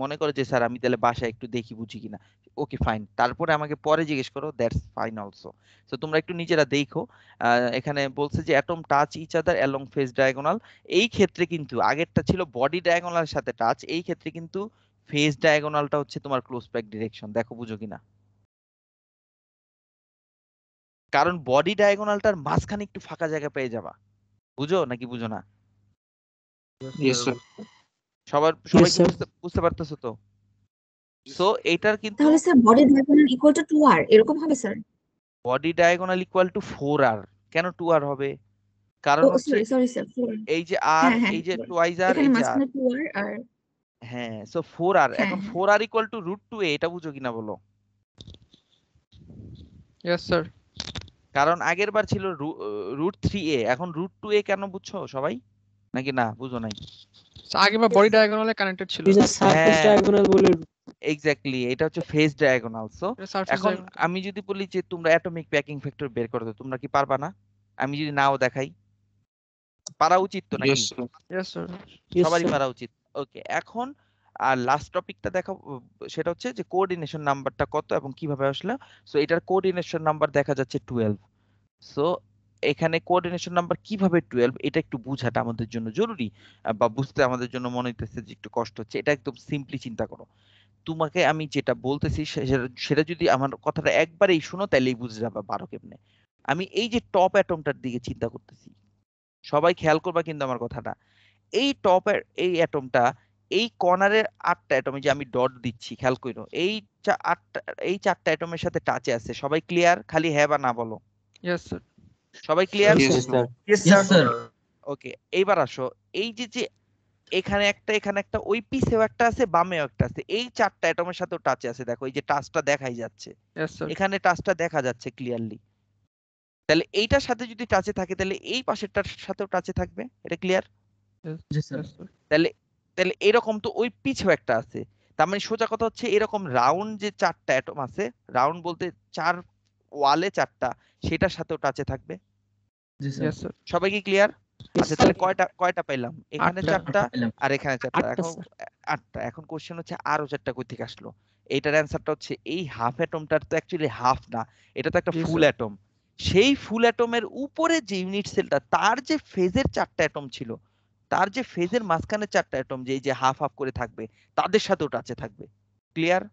মনে করো যে স্যার আমি তাহলে বাসায় একটু দেখি বুঝি কিনা, ওকে ফাইন, তারপরে আমাকে পরে জিজ্ঞেস করো, দ্যাটস ফাইন অলসো। তো তোমরা একটু নিজেরা দেখো। এখানে বলছে যে atom touch each other along face diagonal. এই ক্ষেত্রে কিন্তু আগেরটা ছিল বডি ডায়াগোনালের সাথে টাচ, এই ক্ষেত্রে কিন্তু ফেজ ডায়াগোনালটা হচ্ছে তোমার ক্লোজ প্যাক ডিরেকশন। দেখো বুঝো কিনা, কারণ বডি ডায়াগোনালটার মাঝখানে একটু ফাঁকা জায়গা পেয়ে যাবা। বুঝো নাকি বুঝো না? Yes sir. সবাই Yes, কি sir. বুঝতে পারতেছো তো? সো এটার কিন্তু তাহলে sir body diagonal equal to 2r এরকম হবে sir? Body diagonal equal to 4r। কেন 2r হবে? কারণ ও হচ্ছে সরি স্যার 4। এই যে আর, হ্যাঁ এই যে 4। টুয়াইজ আর, এখানে এই যে আর, মাঝখানে 2r আর হ্যাঁ, সো 4r। হ্যাঁ এখন হ্যাঁ 4r ইকুয়াল টু √2a, এটা বুঝো কিনা বলো? Yes sir. কারণ আগের বার ছিল √3a, এখন √2a কেন বুঝছো সবাই নাকি না বুঝো নাই? আগে বা বডি ডায়াগোনালে কানেক্টেড ছিল। এটা সারফেস হ্যাঁ ডায়াগোনাল বলে এক্স্যাক্টলি, এটা হচ্ছে ফেজ ডায়াগোনাল। সো এটা সারফেস এখন ডায়াগোনাল। আমি যদি বলি যে তোমরা অ্যাটমিক প্যাকিং ফ্যাক্টর বের করো, তো তোমরা কি পারবা না? আমি যদি নাও দেখাই, পারা উচিত তো ইয়েস নাকি? স্যার। Yes sir. ইয়েস সবারই স্যার। পারা উচিত। ওকে, এখন আর লাস্ট টপিকটা দেখা, সেটা হচ্ছে যে কোঅর্ডিনেশন নাম্বারটা কত এবং কিভাবে আসলো। সো এটার কোঅর্ডিনেশন নাম্বার দেখা যাচ্ছে 12। সো এখানে কোঅর্ডিনেশন নাম্বার কিভাবে 12, এটা একটু বোঝাটা আমাদের জন্য জরুরি, বা বুঝতে আমাদের জন্য মনে হইতেছে যে একটু কষ্ট হচ্ছে। এটা একদম সিম্পলি চিন্তা করো। তোমাকে আমি যেটা বলতেছি সেটা যদি আমার কথাটা একবারেই শুনো তাহলেই বুঝে যাবে 12 কেমনে। আমি এই যে টপ অ্যাটমটার দিকে চিন্তা করতেছি, সবাই খেয়াল করবা কিন্তু আমার কথাটা। এই টপের এই অ্যাটমটা, এই কর্নারের 8টা অ্যাটম, যে আমি ডট দিচ্ছি খেয়াল করো, এই 4টা অ্যাটমের সাথে টাচে আছে। সবাই ক্লিয়ার? খালি হ্যাঁ বা না বলো। Yes sir. সবাই clear? Yes Yes, sir. Yes, yes sir. Sir. Okay, এইবার আসো, এই যে যে এখানে একটা ওই পিছেও একটা আছে, বামেও একটা আছে, এই 4টা অ্যাটমের সাথেও টাচে আছে। দেখো এই যে টাচটা দেখাই যাচ্ছে, ইয়েস স্যার। এখানে টাচটা দেখা যাচ্ছে ক্লিয়ারলি। তাহলে এইটার সাথে যদি টাচে থাকে তাহলে এই পাশেরটার সাথেও টাচে থাকবে। এটা ক্লিয়ার? জি স্যার। Yes sir. তাহলে তাহলে এরকম তো ওই পিছেও একটা আছে। তার মানে সোজা কথা হচ্ছে এরকম রাউন্ড যে 4টা অ্যাটম আছে, রাউন্ড বলতে 4 ওয়ালে 4টা, সেটার সাথেও টাচে থাকবে। জি স্যার। Yes sir. সবাই কি ক্লিয়ার? আচ্ছা, তাহলে কয়টা পাইলাম? এখানে 8টা। 4টা পেলাম। আর এখানে 4টা, 8টা এখন স্যার। 8টা। এখন কোশ্চেন হচ্ছে আরো 4টা কই থেকে আসলো? এইটার অ্যান্সারটা হচ্ছে এই হাফ অ্যাটমটার তো অ্যাকচুয়ালি হাফ না, এটা তো একটা জি ফুল স্যার। অ্যাটম। সেই ফুল অ্যাটমের উপরে যে ইউনিট সেলটা, তার যে ফেজের 4টা অ্যাটম ছিল, তার যে ফেজের মাঝখানে 4টা অ্যাটম, যে এই যে হাফ হাফ করে থাকবে, তাদের সাথেও টাচে থাকবে। ক্লিয়ার?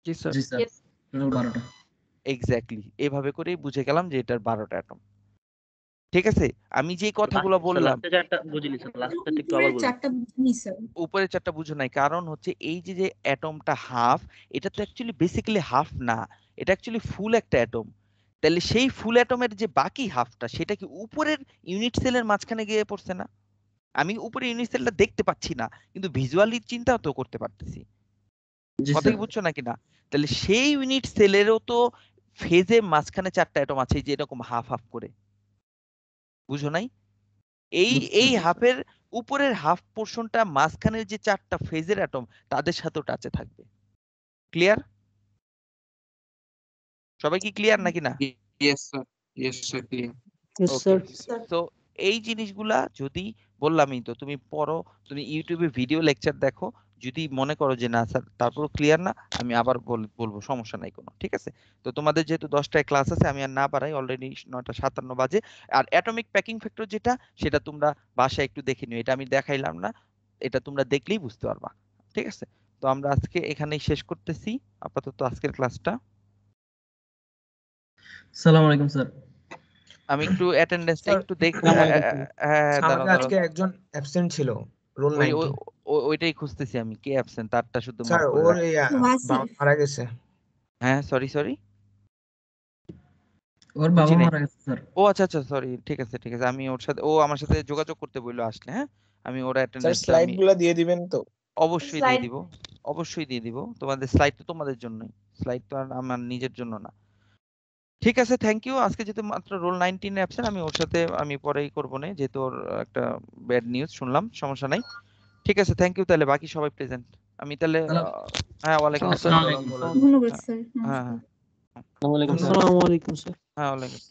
জি স্যার। জি স্যার। Yes. টোটাল 12টা। এক্স্যাক্টলি, এভাবে করেই বুঝে গেলাম যে এটার 12টা অ্যাটম। ঠিক আছে, আমি যে কথাগুলো বললাম, লাস্টে চারটা বুঝিনি স্যার, লাস্টে একটু উপরের আবার বলুন। 4টা বুঝিনি স্যার। উপরে 4টা বুঝো নাই, কারণ হচ্ছে এই যে যে অ্যাটমটা হাফ, এটা তো অ্যাকচুয়ালি বেসিক্যালি হাফ না, এটা অ্যাকচুয়ালি ফুল একটা অ্যাটম। তাহলে সেই ফুল অ্যাটমের যে বাকি হাফটা, সেটা কি উপরের ইউনিট সেলের মাঝখানে গিয়ে পড়ছে না? আমি উপরে ইউনিট সেলটা দেখতে পাচ্ছি না, কিন্তু ভিজুয়ালি চিন্তাও তো করতে পারতেছি। জি কথা স্যার। কি বুঝছো নাকি না? তাহলে সেই ইউনিট সেলেরও তো ফেজে মাঝখানে 4টা অ্যাটম আছে, যে এরকম হাফ হাফ করে। বুঝো নাই? এই বুঝতে এই পেরেছি। হাফের উপরের হাফ পোর্শনটা, মাঝখানের যে 4টা ফেজের অ্যাটম, তাদের সাথেও টাচে থাকবে। ক্লিয়ার? সবাই কি ক্লিয়ার নাকি না? Yes sir. Yes sir, clear. Yes okay, sir. তো এই জিনিসগুলা যদি, বললামই তো, তুমি পড়ো, তুমি ইউটিউবে ভিডিও লেকচার দেখো, যদি মনে করো যে না স্যার তারপরও ক্লিয়ার না, আমি আবার বলবো, সমস্যা নাই কোনো। ঠিক আছে, তো তোমাদের যেহেতু 10টায় ক্লাস আছে, আমি আর না বাড়াই, অলরেডি 9:57 বাজে। আর অ্যাটমিক প্যাকিং ফ্যাক্টর যেটা, সেটা তোমরা বাসায় একটু দেখে নিও, এটা আমি দেখাইলাম না, এটা তোমরা দেখলেই বুঝতে পারবা। ঠিক আছে, তো আমরা আজকে এখানেই শেষ করতেছি আপাতত আজকের ক্লাসটা। আসসালামু আলাইকুম স্যার। আমি একটু অ্যাটেন্ডেন্সটা স্যার, একটু দেখবো। আমাদের দাঁড়াও আজকে একজন অ্যাবসেন্ট ছিল, রোল ওই 90। ওইটাই খুঁজতেছি আমি, কে অ্যাবসেন্ট তারটা শুধু স্যার, মার্ক করে ওর রাখ। বাবা মারা গেছে। হ্যাঁ, সরি ওর বুঝি বাবা নাই। মারা গেছে স্যার। ও আচ্ছা, সরি, ঠিক আছে, আমি ওর সাথে, ও আমার সাথে যোগাযোগ করতে বললো আসলে। হ্যাঁ, আমি ওর স্যার, অ্যাটেন্ডেন্সটা স্লাইড গুলা দিয়ে দিবেন তো? অবশ্যই দিয়ে স্লাইড দিব, অবশ্যই দিয়ে দিব। তোমাদের স্লাইড তো তোমাদের জন্যই, স্লাইড তো আর আমার নিজের জন্য না। ঠিক আছে, থ্যাংক ইউ। আজকে যেহেতু মাত্র রোল 19 এ অ্যাবসেন্ট, আমি ওর সাথে আমি পরেই করবো না, যেহেতু ওর একটা ব্যাড নিউজ শুনলাম, সমস্যা নাই। ঠিক আছে, থ্যাংক ইউ। তাহলে বাকি সবাই প্রেজেন্ট। আমি তাহলে হ্যাঁ, ওয়ালাইকুম আসসালাম। ধন্যবাদ স্যার, হ্যাঁ নমস্কার। হ্যাঁ আসসালামু আলাইকুম স্যার। আসসালামু আলাইকুম স্যার। হ্যাঁ, ওয়ালাইকুম।